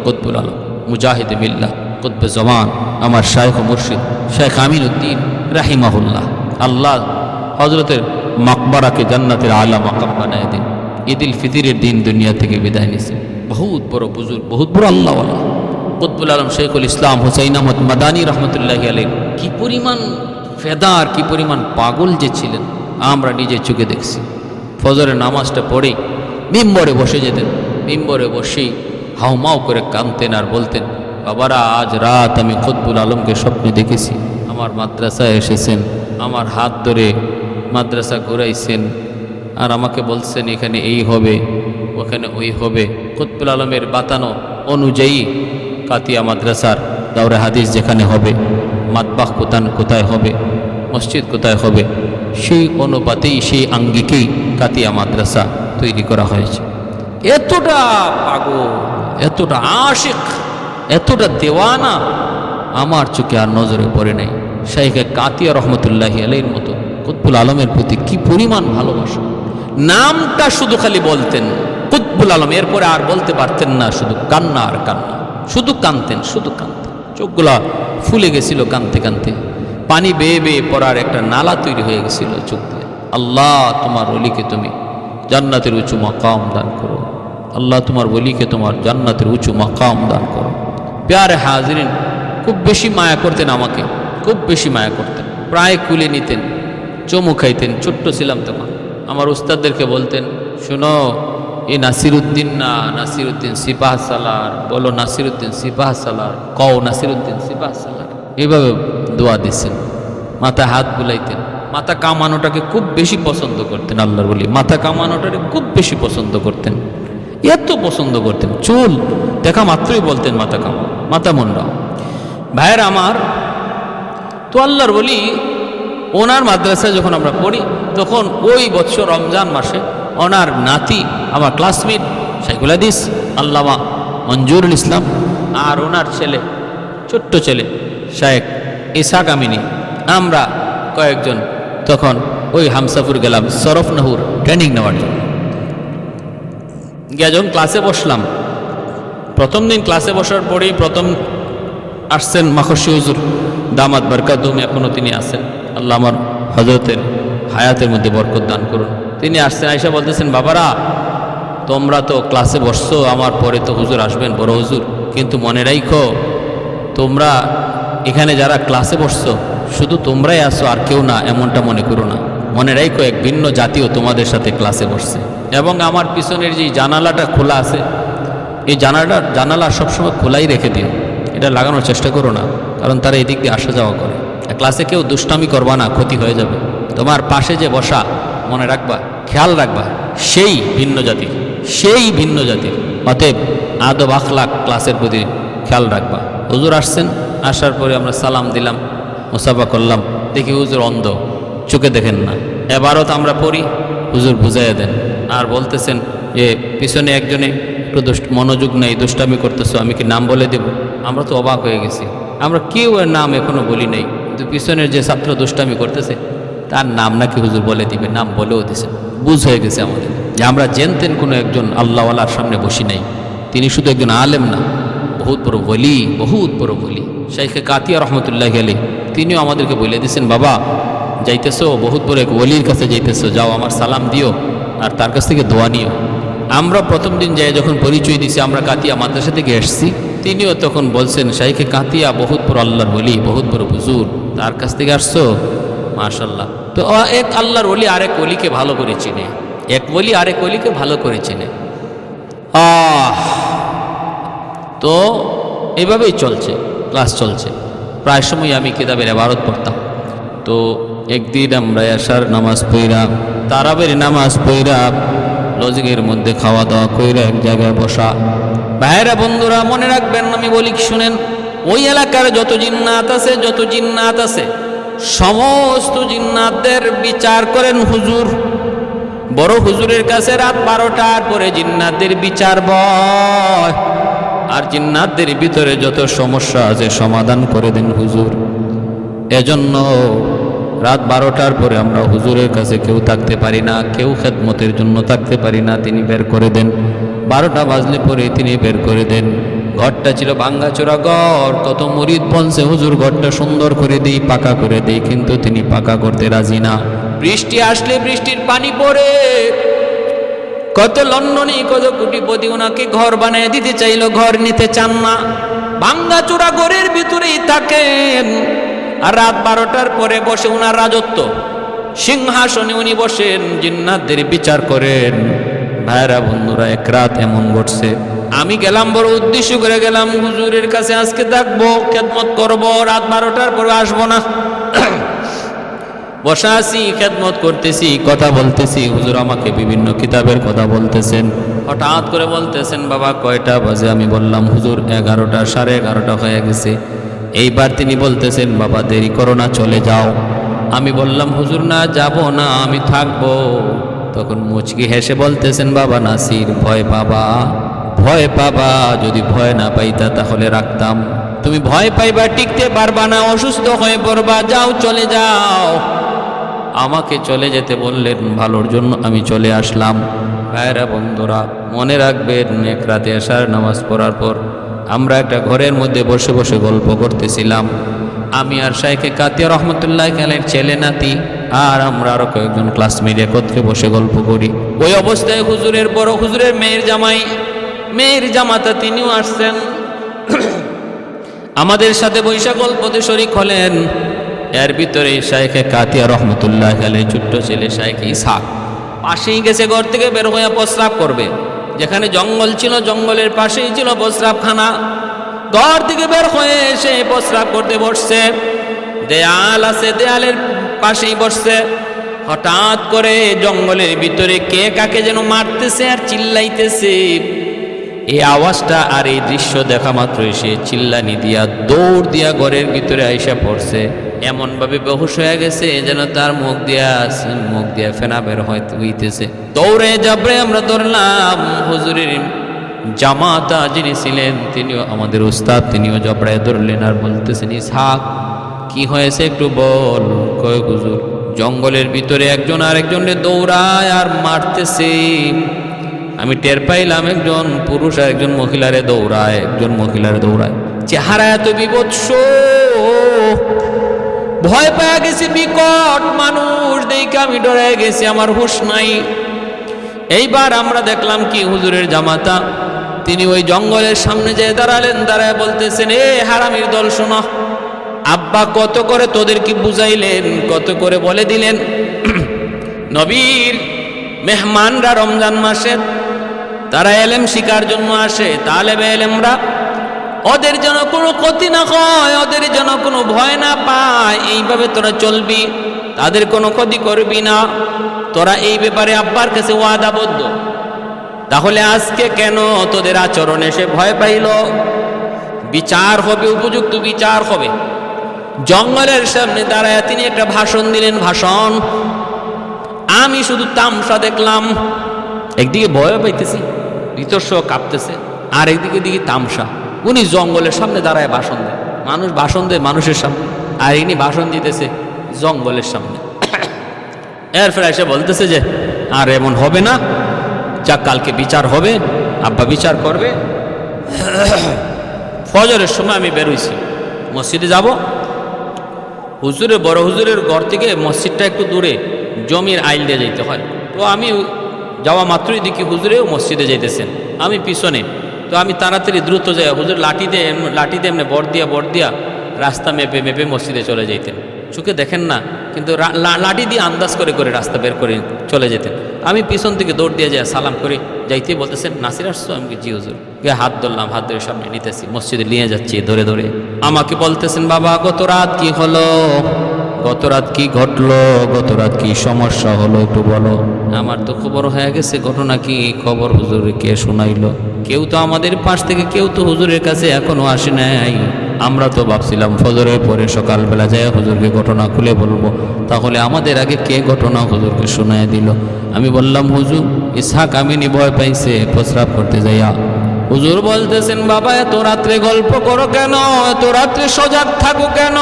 কুতবুল আলম মুজাহিদে বিল্লাহ কুতবে জমান, আমার শাইখ ও মুর্শিদ শেখ আমিনুদ্দিন রাহিমাহুল্লাহ। আল্লাহ হজরতের মকবরাকে জান্নাতের আলা মাকাম বানায় দিন। ঈদুল ফিতরের দিন দুনিয়া থেকে বিদায় নিয়েছেন। বহুত বড় বুজুর্গ, বহুত বড় আল্লাহওয়ালা কুতবুল আলম শেখুল ইসলাম হুসাইন আহমদ মাদানী রহমতুল্লাহি আলাইহি কি পরিমাণ ফেদার, কি পরিমাণ পাগল যে ছিলেন আমরা নিজের চোখে দেখছি। ফজরের নামাজটা পড়েই মিম্বরে বসে যেতেন, মিম্বরে বসেই হাউমাউ করে কাঁদতেন আর বলতেন, বাবারা আজ রাত আমি কুতবুল আলমকে স্বপ্নে দেখেছি, আমার মাদ্রাসায় এসেছেন, আমার হাত ধরে মাদ্রাসা ঘুরাইছেন আর আমাকে বলছেন এখানে এই হবে ওখানে ওই হবে। কুতবুল আলমের বাতানো অনুযায়ী কাতিয়া মাদ্রাসার দাওরে হাদিস যেখানে হবে, মাতবাহ কোথায় হবে, মসজিদ কোথায় হবে, সেই অনুপাতেই সেই আঙ্গিকেই কাতিয়া মাদ্রাসা তৈরি করা হয়েছে। এতটা পাগল, এতটা আশিক, এতটা দেওয়ানা আমার চোখে আর নজরে পড়ে নাই। শাইখে কাতিয়া রহমতুল্লাহি আলাইহির মতো কুতবুল আলমের প্রতি কি পরিমাণ ভালোবাসা। নামটা শুধু খালি বলতেন কুতবুল আলম, এরপরে আর বলতে পারতেন না, শুধু কান্না আর কান্না, শুধু কাঁদতেন, শুধু কাঁদতেন। চোখগুলা ফুলে গেছিল কাঁদতে কাঁদতে, পানি বেয়ে বেয়ে পড়ার একটা নালা তৈরি হয়ে গেছিল চোখ দিয়ে। আল্লাহ তোমার ওলিকে তুমি জান্নাতের উঁচু মাকাম দান করো, আল্লাহ তোমার ওলিকে তোমার জান্নাতের উঁচু মাকাম দান করো। প্যারে হাজরিন, খুব বেশি মায়া করতেন আমাকে, খুব বেশি মায়া করতেন, প্রায় কুলে নিতেন, চমু খাইতেন। ছোট্ট ছিলাম তখন। আমার উস্তাদদেরকে বলতেন, শুনো এ নাসিরুদ্দিন না, নাসিরুদ্দিন সিপাহ সালার, বলো নাসিরুদ্দিন সিপাহ সালার, কও নাসিরুদ্দিন সিপাহ সালার। এইভাবে দোয়া দিচ্ছেন, মাথা হাত বুলাইতেন। মাথা কামানোটাকে খুব বেশি পছন্দ করতেন আল্লাহর বলি, মাথা কামানোটাকে খুব বেশি পছন্দ করতেন, এত পছন্দ করতেন। চুল দেখা মাত্রই বলতেন মাথা কামা, মাথা মুন্ডা। ভাইয়ের আমার, তো আল্লাহর বলি ওনার মাদ্রাসায় যখন আমরা পড়ি তখন ওই বছর রমজান মাসে ওনার নাতি আমার ক্লাসমেট শাইখুল হাদিস আল্লামা মঞ্জুরুল ইসলাম আর ওনার ছেলে, ছোট্ট ছেলে শায়েখ ইসাক আমিনী, আমরা কয়েকজন তখন ওই হামসাপুর গেলাম সরফনাহুর ট্রেনিং নেওয়ার জন্য। গিয়ে যখন ক্লাসে বসলাম, প্রথম দিন ক্লাসে বসার পরেই প্রথম আসছেন মাখর্ষি হুজুর দামাত বরকাতুম, এখনও তিনি আসেন, আল্লাহ আমার হজরতের হায়াতের মধ্যে বরকত দান করুন। তিনি আসছেন, আয়সা বলতেছেন, বাবারা তোমরা তো ক্লাসে বসছো, আমার পরে তো হুজুর আসবেন, বড় হুজুর, কিন্তু মনে রাখো তোমরা এখানে যারা ক্লাসে বসছো শুধু তোমরাই আসো আর কেউ না, এমনটা মনে করো না। মনে রাখো এক ভিন্ন জাতীয় তোমাদের সাথে ক্লাসে বসছে। এবং আমার পিছনের যে জানালাটা খোলা আছে, এই জানালা সবসময় খোলাই রেখে দিও, এটা লাগানোর চেষ্টা করো না, কারণ তারা এদিক দিয়ে আসা যাওয়া করে। ক্লাসে কেউ দুষ্টামি করবা না, ক্ষতি হয়ে যাবে। তোমার পাশে যে বসা, মনে রাখবা, খেয়াল রাখবা, সেই ভিন্ন জাতির, সেই ভিন্ন জাতির। অতএব আদব আখলাক ক্লাসের প্রতি খেয়াল রাখবা। হুজুর আসছেন, আসার পরে আমরা সালাম দিলাম, মুসাফা করলাম, দেখি হুজুর অন্ধ, চোখে দেখেন না। এবারও তো আমরা পড়ি, হুজুর বুঝাইয়া দেন আর বলতেছেন যে পিছনে একজনে একটু মনোযোগ নেই, দুষ্টামি করতেছো, আমি কি নাম বলে দেব? আমরা তো অবাক হয়ে গেছি, আমরা কেউ এর নাম এখনো বলি নাই, কিন্তু পিছনের যে ছাত্র দুষ্টামি করতেছে তার নাম নাকি হুজুর বলে দিবে, নাম বলেও দিছে। বুঝ হয়ে গেছে আমাদের যে আমরা জেনতেন কোনো একজন আল্লাহওয়ালার সামনে বসি নাই, তিনি শুধু একজন আলেম না, বহুত বড় ওলি, বহুত বড় ওলি। শাইখে কাতিয়া রহমতুল্লাহি আলাইহি তিনিও আমাদেরকে বলে দিয়েছেন, বাবা যাইতেছো বহুত বড় এক ওলির কাছে যাইতেছো, যাও আমার সালাম দিও আর তার কাছ থেকে দোয়া নিও। আমরা প্রথম দিন যাই যখন পরিচয় দিছি আমরা কাতিয়া মাদ্রাসা থেকে এসছি, তিনিও তখন বলছেন, শাইখে কাতিয়া বহুত বড় আল্লাহর ওলি, বহুত বড় হুজুর, তার কাছ থেকে আসছো, মাশাআল্লাহ। তো এক আল্লাহর ওলি আরেক ওলিকে ভালো করে চিনে, এক ওলি আরেক ওলিকে ভালো করে চিনে। তো এভাবেই চলছে, ক্লাস চলছে। প্রায় সময় আমি কিতাবের ইবারত পড়তাম। তো একদিন আমরা এশার নামাজ পড়া, তারাবের নামাজ পড়া, লজিকের মধ্যে খাওয়া দাওয়া কইরা এক জায়গায় বসা। ভাইরা বন্ধুরা মনে রাখবেন, আমি বলি শুনেন, ওই এলাকার যত জিন্নাত আছে, যত জিন্নাত আছে, সমস্ত জিন্নাতদের বিচার করেন হুজুর। বড় হুজুরের কাছে রাত 12টার পরে জিন্নাতদের বিচার বয়, আর জিন্নাতদের ভিতরে যত সমস্যা আছে সমাধান করে দেন হুজুর। এজন্য রাত 12টার পরে আমরা হুজুরের কাছে কেউ থাকতে পারি না, কেউ খেদমতের জন্য থাকতে পারি না, তিনি বের করে দেন। 12টা বাজলে পরে তিনি বের করে দেন। ঘরটা ছিল ভাঙ্গাচোরা ঘর, কত মুরিদ বলছে হুজুর ঘরটা সুন্দর করে দিই, পাকা করে দিই, কিন্তু তিনি পাকা করতে রাজি না। বৃষ্টি আসলে বৃষ্টির পানি পড়ে, কত লন্ডনী কত কোটিপতি ওনাকে ঘর বানিয়ে দিতে চাইলো, ঘর নিতে চান না, ভাঙ্গা চূড়া ঘরের ভিতরেই থাকেন। আর রাত 12টার পরে বসে ওনার রাজত্ব, সিংহাসনে উনি বসেন, জিন্নাতদের বিচার করেন। ভাইরা বন্ধুরা, এক রাত এমন ঘটছে, আমি গেলাম বড় উদ্দেশ্য করে গেলাম, হুজুরের কাছে আজকে থাকবো, খেদমত করব, রাত 12টার পরে আসবো না। বসা আছি, খেদমত করতেছি, কথা বলতেছি, হুজুর আমাকে বিভিন্ন কিতাবের কথা বলতেছেন। হঠাৎ করে বলতেছেন, বাবা কয়টা বাজে? আমি বললাম, হুজুর 11টা, 11:30 হয়ে গেছে। এইবার তিনি বলতেছেন, বাবা দেরি করো না, চলে যাও। আমি বললাম, হুজুর না, যাব না, আমি থাকবো। তখন মুচকি হেসে বলতেছেন, বাবা নাসির, ভয় পাবা, ভয় পাবা, যদি ভয় না পাইতা তাহলে রাখতাম। তুমি ভয় পাইবা, টিকতে পারবা না, অসুস্থ হয়ে পড়বা, যাও, চলে যাও। আমাকে চলে যেতে বললেন, ভালোর জন্য আমি চলে আসলাম। ভাইরা বন্ধুরা, মনে রাখবেন, এক রাতে এশার নামাজ পড়ার পর আমরা একটা ঘরের মধ্যে বসে বসে গল্প করতেছিলাম। আমি আর শাইখে কাতিয়া রহমতুল্লাহ আলাইহির ছেলে নাতি, আর আমরা আরো কয়েকজন ক্লাসমেট একত্রে বসে গল্প করি। ওই অবস্থায় হুজুরের বড় হুজুরের মেয়ের জামাই, মেয়ের জামাতা, তিনিও আসছেন, আমাদের সাথে বৈশা গল্পতে শরীক হলেন। এর ভিতরে শাইখে কাতিয়া রহমতুল্লাহ আলাইহি ছোট্ট ছেলে শাইখ ইসহাক পাশেই গেছে, ঘর থেকে বের হয়ে প্রস্রাব করবে। যেখানে জঙ্গল ছিল, জঙ্গলের পাশেই ছিল প্রস্রাবখানা। ঘর থেকে বের হয়ে এসে প্রস্রাব করতে বসছে, দেয়াল আছে, দেয়ালের পাশেই বসছে। হঠাৎ করে জঙ্গলের ভিতরে কে কাকে যেন মারতেছে আর চিল্লাইতেছে। এই আওয়াজটা আর এই দৃশ্য দেখা মাত্র সে চিল্লানি দিয়া দৌড় দিয়া ঘরের ভিতরে আইসা পড়ছে। এমনভাবে বেহুশ হয়ে গেছে যেন তার মুখ দিয়া ফেনা বের হইতেছে। দৌড়ে যাবরে আমরা ধরলাম হুজুরের জামাতা যিনি ছিলেন, তিনিও আমাদের উস্তাদ, তিনিও জবরায় ধরলেন আর বলতেছেন, ইসহাক কি হয়েছে একটু বল। কয় হুজুর, জঙ্গলের ভিতরে একজন আরেকজনের দৌড়ায় আর মারতেছে। আমি টের পাইলাম একজন পুরুষ আর একজন মহিলারে দৌড়ায়, একজন মহিলারে দৌড়ায়। চেহারা এত বিভৎস, ভয় পেয়ে গেছি, বিকট মানুষ দেখে আমি ডরে গেছি, আমার হুঁশ নাই। এইবার আমরা দেখলাম কি হুজুরের জামাতা তিনি ওই জঙ্গলের সামনে যেয়ে দাঁড়ালেন, দাঁড়ায় বলতেছেন, এ হারামির দল শোনো, আব্বা কত করে তোদের কি বুঝাইলেন, কত করে বলে দিলেন, নবীর মেহমানরা রমজান মাসে তারা এলেম শিকার জন্য আসে, তালেবে এলেমরা, ওদের যেন কোনো ক্ষতি না হয়, ওদের যেন কোনো ভয় না পায়, এইভাবে তোরা চলবি, তাদের কোনো ক্ষতি করবি না, তোরা এই ব্যাপারে আব্বার কাছে ওয়াদাবদ্ধ। তাহলে আজকে কেন তোদের আচরণে সে ভয় পাইল? বিচার হবে, উপযুক্ত বিচার হবে। জঙ্গলের সামনে দাঁড়ায় তিনি একটা ভাষণ দিলেন। ভাষণ আমি শুধু তামসা দেখলাম, একদিকে ভয় পাইতেছি, ভিতর সহ কাঁপতেছে, আর একদিকে দিকে তামসা। উনি জঙ্গলের সামনে দাঁড়ায় ভাষণ দেয়, মানুষ ভাষণ দেয় মানুষের সামনে, আর ইনি ভাষণ দিতেছে জঙ্গলের সামনে। এরপরে এসে বলতেছে যে আর এমন হবে না, যাক কালকে বিচার হবে, আব্বা বিচার করবে। ফজরের সময় আমি বেরোইছি, মসজিদে যাব। হুজুরের বড় হুজুরের ঘর থেকে মসজিদটা একটু দূরে, জমির আইল দিয়ে যেতে হয়। তো আমি যাওয়া মাত্রই দেখি হুজুরেও মসজিদে যাইতেছেন, আমি পিছনে। তো আমি তাড়াতাড়ি দ্রুত যাই, হুজুর লাঠিতে এমনি বর দিয়া রাস্তা মেপে মেপে মসজিদে চলে যেতেন। চোখে দেখেন না, কিন্তু লাঠি দিয়ে আন্দাজ করে করে রাস্তা বের করে চলে যেতেন। আমি পিছন থেকে দৌড় দিয়ে যাই, সালাম করে যাইতে বলতেছেন, নাসির আসছো? আমি জি হুজুর। গিয়ে হাত ধরলাম, হাত ধরে সামনে নিতেছি, মসজিদে নিয়ে যাচ্ছি ধরে ধরে। আমাকে বলতেছেন, বাবা গত রাত কি হলো, গত রাত কি ঘটলো, গত রাত কি সমস্যা হলো একটু বলো। আমার তো খবর হয়ে গেছে, ঘটনা কি খবর হুজুর কে শোনাইলো? কেউ তো আমাদের পাশ থেকে কেউ তো হুজুরের কাছে এখনো আসে নাই। আমরা তো ভাবছিলাম ফজরের পরে সকালবেলা যায় হুজুরকে ঘটনা খুলে বলবো, তাহলে আমাদের আগে কে ঘটনা হুজুরকে শোনায় দিল। আমি বললাম, হুজুর ইসহাক আমিনি ভয় পাইছে প্রস্রাব করতে যাইয়া। হুজুর বলতেছেন, বাবা এত রাত্রে গল্প করো কেন, এত রাত্রে সজাগ থাকো কেন?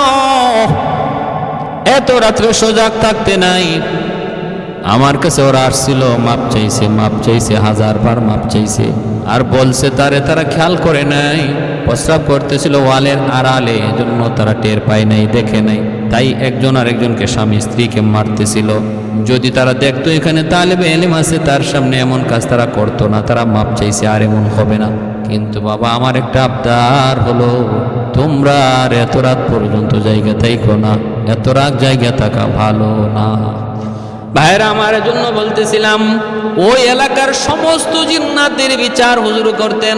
এত রাত্রে সজাগ থাকতে নাই। আমার কাছে ওরা আসছিল, মাপ চাইছে, মাপ চাইছে, 1000 বার মাপ চাইছে, আর বলছে তারা খেয়াল করে নাই, প্রস্রাব করতেছিল ওয়ালের আড়ালে, এজন্য তারা টের পায় নাই, দেখে নাই। তাই একজন আরেকজনকে, স্বামী স্ত্রীকে মারতেছিল, যদি তারা দেখতো এখানে তালেবে এলেম আছে, তার সামনে এমন কাজ তারা করতো না, তারা মাপ চাইছে আর এমন হবে না। কিন্তু বাবা আমার একটা আবদার হলো, তোমরা আর এত রাত পর্যন্ত জায়গা থাইকো না, এত রাত জায়গা থাকা ভালো না। ভাইরা আমার জন্য বলতেছিলাম, ওই এলাকার সমস্ত জিন্নাতের বিচার হুজুর করতেন।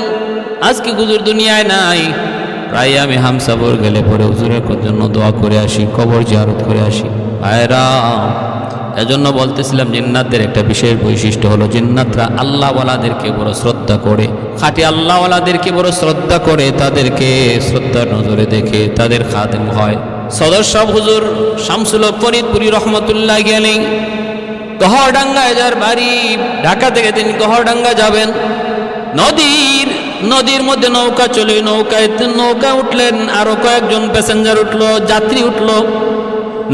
আজকে হুজুর দুনিয়ায় নাই, প্রায় আমি হামসাবর গেলে পরে হুজুরের জন্য দোয়া করে আসি, কবর জিয়ারত করে আসি। ভাইরা এজন্য বলতেছিলাম, জিন্নাতদের একটা বিশেষ বৈশিষ্ট্য হলো জিন্নাতরা আল্লাহওয়ালাদেরকে বড় শ্রদ্ধা করে, খাঁটি আল্লাহওয়ালাদেরকে বড় শ্রদ্ধা করে, তাদেরকে শ্রদ্ধার নজরে দেখে তাদের খাদেম হয়। সদস্য হুজুর শামসুল হক ফরিদপুরি রহমতুল্লাহ আলাইহি গহরডাঙ্গায় যার বাড়ি, ঢাকা থেকে তিনি গহরডাঙ্গা যাবেন, নদীর মধ্যে নৌকা চলে, নৌকা উঠলেন, আরো কয়েকজন প্যাসেঞ্জার উঠলো, যাত্রী উঠলো।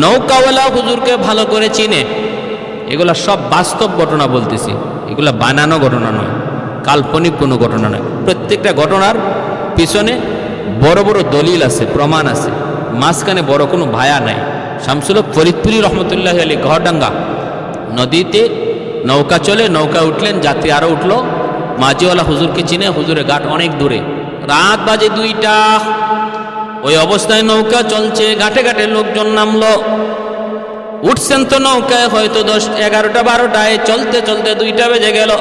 নৌকাওয়ালা হুজুরকে ভালো করে চিনে। এগুলা সব বাস্তব ঘটনা বলতেছি, এগুলা বানানো ঘটনা নয়, কাল্পনিক কোনো ঘটনা নয়। প্রত্যেকটা ঘটনার পিছনে বড় বড় দলিল আছে, প্রমাণ আছে, মাঝখানে বড় কোনো ভায়া নাই। শামসুল হক ফরিদপুরি রহমতুল্লাহ আলাইহি গহরডাঙ্গা নদীতে নৌকা চলে, নৌকা উঠলেন, যাত্রী আরো উঠলো। মাঝিওয়ালা হুজুরকে চিনে, হুজুরের ঘাট অনেক দূরে, রাত বাজে 2টা। ওই অবস্থায় নৌকা চলছে, ঘাটে ঘাটে লোকজন নামলো, উঠছেন তো নৌকায় হয়তো 10, 11টা 12টায়, চলতে চলতে 2টা বেজে গেল,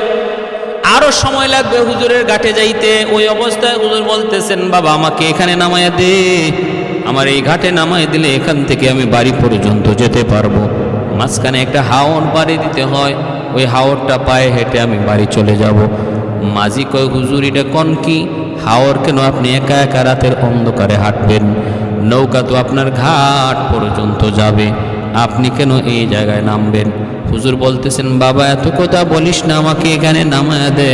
আরো সময় লাগবে হুজুরের ঘাটে যাইতে। ওই অবস্থায় হুজুর বলতেছেন, বাবা আমাকে এখানে নামায়া দে, আমার এই ঘাটে নামায় দিলে এখান থেকে আমি বাড়ি পর্যন্ত যেতে পারবো। মাঝখানে একটা হাওর পাড়ি দিতে হয়, ওই হাওরটা পায়ে হেঁটে আমি বাড়ি চলে যাব। মাঝি কয়, হুজুর এটা কোন কি হাওর, কেন আপনি একা একা রাতের অন্ধকারে হাঁটবেন? নৌকা তো আপনার ঘাট পর্যন্ত যাবে, আপনি কেন এই জায়গায় নামবেন? হুজুর বলতেছেন, বাবা এত কথা বলিস না, আমাকে এখানে নামায়া দে।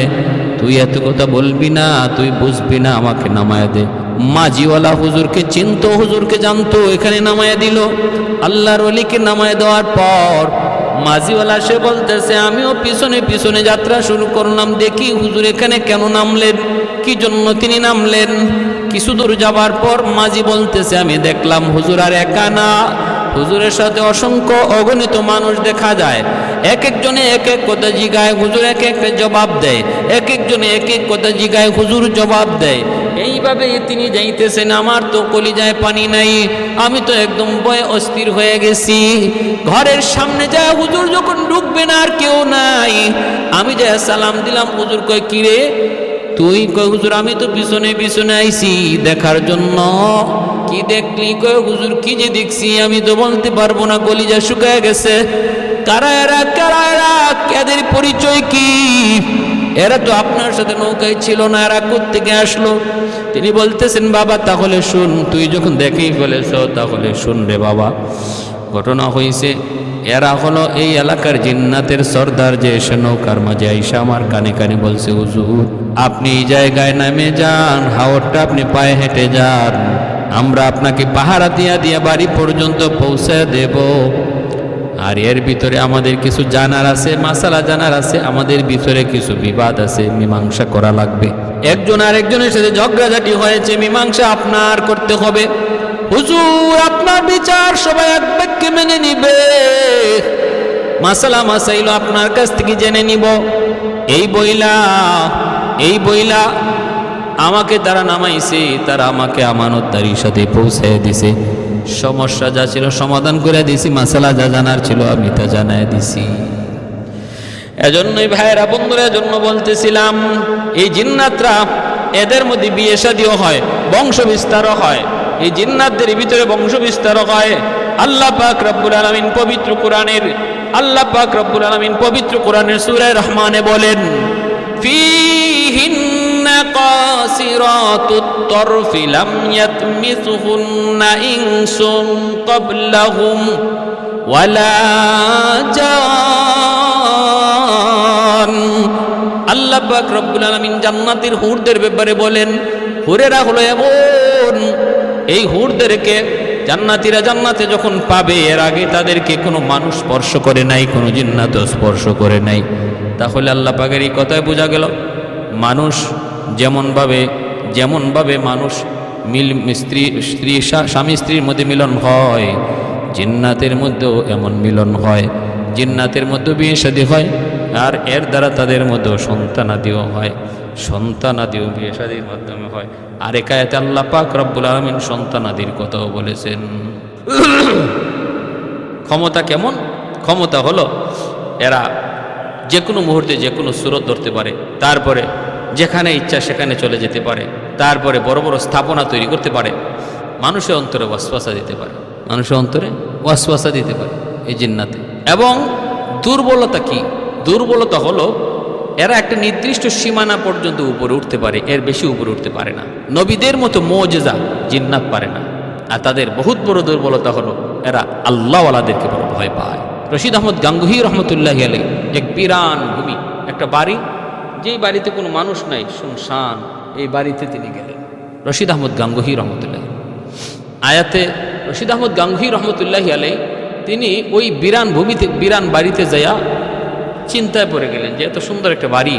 তুই এত কথা বলবি না, তুই বুঝবি না, আমাকে নামায়া দে। মাঝিওয়ালা হুজুরকে চিনতো, হুজুরকে জানতো, এখানে নামায়া দিল। আল্লাহর ওলিকে নামায়া দেওয়ার পর মাঝিওয়ালা সে বলতেছে, আমিও পিছনে পিছনে যাত্রা শুরু করলাম, দেখি হুজুর এখানে কেন নামলেন, কি জন্য তিনি নামলেন। কিছু দূর যাবার পর মাঝি বলতেছে, আমি দেখলাম হুজুর আর একা না, হুজুরের সাথে অসংখ্য অগণিত মানুষ দেখা যায়। এক একজনে এক এক কথা জিগায়, হুজুর এক একটা জবাব দেয়, এক একজনে এক এক কথা জিগায়, হুজুর জবাব দেয়। এইভাবে তিনি যাইতেছেন, আমার তো কলিজায় পানি নাই, আমি তো একদম ভয়ে অস্থির হয়ে গেছি। ঘরের সামনে যায় হুজুর যখন ঢুকবেন আর কেউ নাই, আমি যায় সালাম দিলাম। হুজুর কয়, কিরে তুই? কয়, হুজুর আমি তো পিছনে পিছনে আইছি দেখার জন্য। কি দেখলি? কয়, হুজুর কি যে দেখছি আমি তো বলতে পারবো না, কলিজা শুকায় গেছে। কারা এরা, কারা এরা, এদের পরিচয় কি? এরা তো আপনার সাথে নৌকায় ছিল না, এরা কোত্থেকে আসলো? তিনি বলতেছেন, বাবা তাহলে শুন, তুই যখন দেখেই ফেলেছ তাহলে শুন রে বাবা। ঘটনা হয়েছে, এরা হলো এই এলাকার জিন্নাতের সর্দার, যে এসে নৌকার মাঝে আইসা আমার কানে কানে বলছে, হুজুর আপনি এই জায়গায় নামে যান, হাওরটা আপনি পায়ে হেঁটে যান, আমরা আপনাকে পাহারা দিয়া দিয়া বাড়ি পর্যন্ত পৌঁছে দেব। আর এর ভিতরে আমাদের কিছু জানার আছে, মাসালা জানার আছে, আমাদের ভিতরে কিছু বিবাদ আছে, মীমাংসা করা লাগবে। একজন আরেকজনের সাথে ঝগড়াঝাটি হয়েছে, মীমাংসা আপনার করতে হবে। হুজুর আপনার বিচার সবাই এক বাক্যে মেনে নিবে, মাসালা মাসাইল আপনার কাছ থেকে জেনে নিব। এই বইলা আমাকে তারা নামাইছে, তারা আমাকে আমানতদারির সাথে পৌঁছে দিছে। সমস্যা যা ছিল সমাধান করে দিছি, মাসালা যা জানার ছিল আমি তা জানাই দিছি। এজন্যই ভাইয়েরা বন্ধুরা, এজন্য বলতেছিলাম, এই জিন্নাতরা এদের মধ্যে বিয়ে শাদীও হয়, বংশ বিস্তারও হয়, এই জিন্নাতদের ভিতরে বংশ বিস্তারও হয়। আল্লাহ পাক রব্বুল আলামিন পবিত্র কোরআনের সূরা রহমানে বলেন, ফীহিন্না কাসিরাতুত তরফি লাম ইয়াতমিসুহুন্না ইনসুন ক্বাবলাহুম ওয়ালা জান। আল্লাহ পাক রব্বুল আলামিন জান্নাতের হুরদের ব্যাপারে বলেন, হুরেরা হলো এমন, এই হুরদেরকে জান্নাতীরা জান্নাতে যখন পাবে, এর আগে তাদেরকে কোনো মানুষ স্পর্শ করে নাই, কোনো জিন্নাত স্পর্শ করে নাই। তাহলে আল্লাহ পাকের এই কথায় বোঝা গেল, মানুষ যেমনভাবে মানুষ স্বামী স্ত্রীর মধ্যে মিলন হয়, জিন্নাতের মধ্যেও এমন মিলন হয়। জিন্নাতের মধ্যে বিয়ে শাদী হয়, আর এর দ্বারা তাদের মধ্যে সন্তানাদিও হয়, সন্তানাদিও বিয়ে শাদীর মাধ্যমে হয়। আর এক আয়াতে আল্লাহ পাক রব্বুল আলামিন সন্তানাদির কথাও বলেছেন। ক্ষমতা কেমন? ক্ষমতা হলো এরা যে কোনো মুহূর্তে যে কোনো সুরত ধরতে পারে, তারপরে যেখানে ইচ্ছা সেখানে চলে যেতে পারে, তারপরে বড় বড় স্থাপনা তৈরি করতে পারে, মানুষের অন্তরে ওয়াসওয়াসা দিতে পারে, মানুষের অন্তরে ওয়াসওয়াসা দিতে পারে এই জিন্নাতে। এবং দুর্বলতা কি? দুর্বলতা হলো এরা একটা নির্দিষ্ট সীমানা পর্যন্ত উপরে উঠতে পারে, এর বেশি উপরে উঠতে পারে না। নবীদের মতো মুজিজা জিন্নাত পারে না। আর তাদের বহুত বড় দুর্বলতা হলো এরা আল্লাহওয়ালাদেরকে বড় ভয় পায়। রশিদ আহমদ গাঙ্গুহি রহমতুল্লাহ আলাইহি এক বিরান ভূমি, একটা বাড়ি, যেই বাড়িতে কোনো মানুষ নাই, শুনশান, এই বাড়িতে তিনি গেলেন। রশিদ আহমদ গাঙ্গুহি রহমতুল্লাহ আয়াতে রশিদ আহমদ গাঙ্গুহি রহমতুল্লাহ আলাইহি তিনি ওই বিরান ভূমিতে, বিরান বাড়িতে যাইয়া চিন্তায় পড়ে গেলেন যে এত সুন্দর একটা বাড়ি,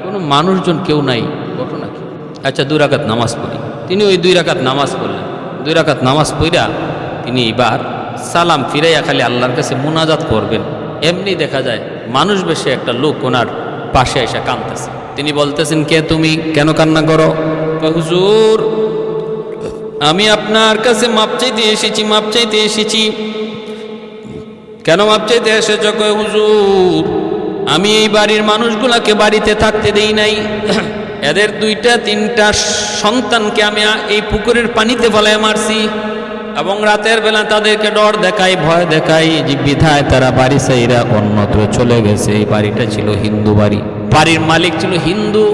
কোনো মানুষজন কেউ নাই, ঘটনা কি? আচ্ছা 2 রাকাত নামাজ পড়ি। তিনি ওই 2 রাকাত নামাজ পড়লেন। 2 রাকাত নামাজ পড়া তিনি এবার সালাম ফিরাইয়া খালি আল্লাহর কাছে মুনাজাত করবেন। এমনি দেখা যায় মানুষ বেশে একটা লোক ওনার পাশে এসে কাঁদতেছে। তিনি বলতেছেন, কে তুমি, কেন কান্না করো? হুজুর, আমি আপনার কাছে মাপ চাইতে এসেছি, মাপ চাইতে এসেছি। কেন মাপ চাইতে এসেছ? কয় হুজুর, আমি এই বাড়ির মানুষগুলাকে বাড়িতে থাকতে দেই নাই, এদের 2-3টা সন্তানকে আমি এই পুকুরের পানিতে ফেলায় মারছি, এবং রাতের বেলা তাদেরকে ডর দেখাই, ভয় দেখাই, যে বিধায় তারা বাড়ি সাইরা অন্যত্র চলে গেছে। এই বাড়িটা ছিল হিন্দু বাড়ি, বাড়ির মালিক ছিল হিন্দু,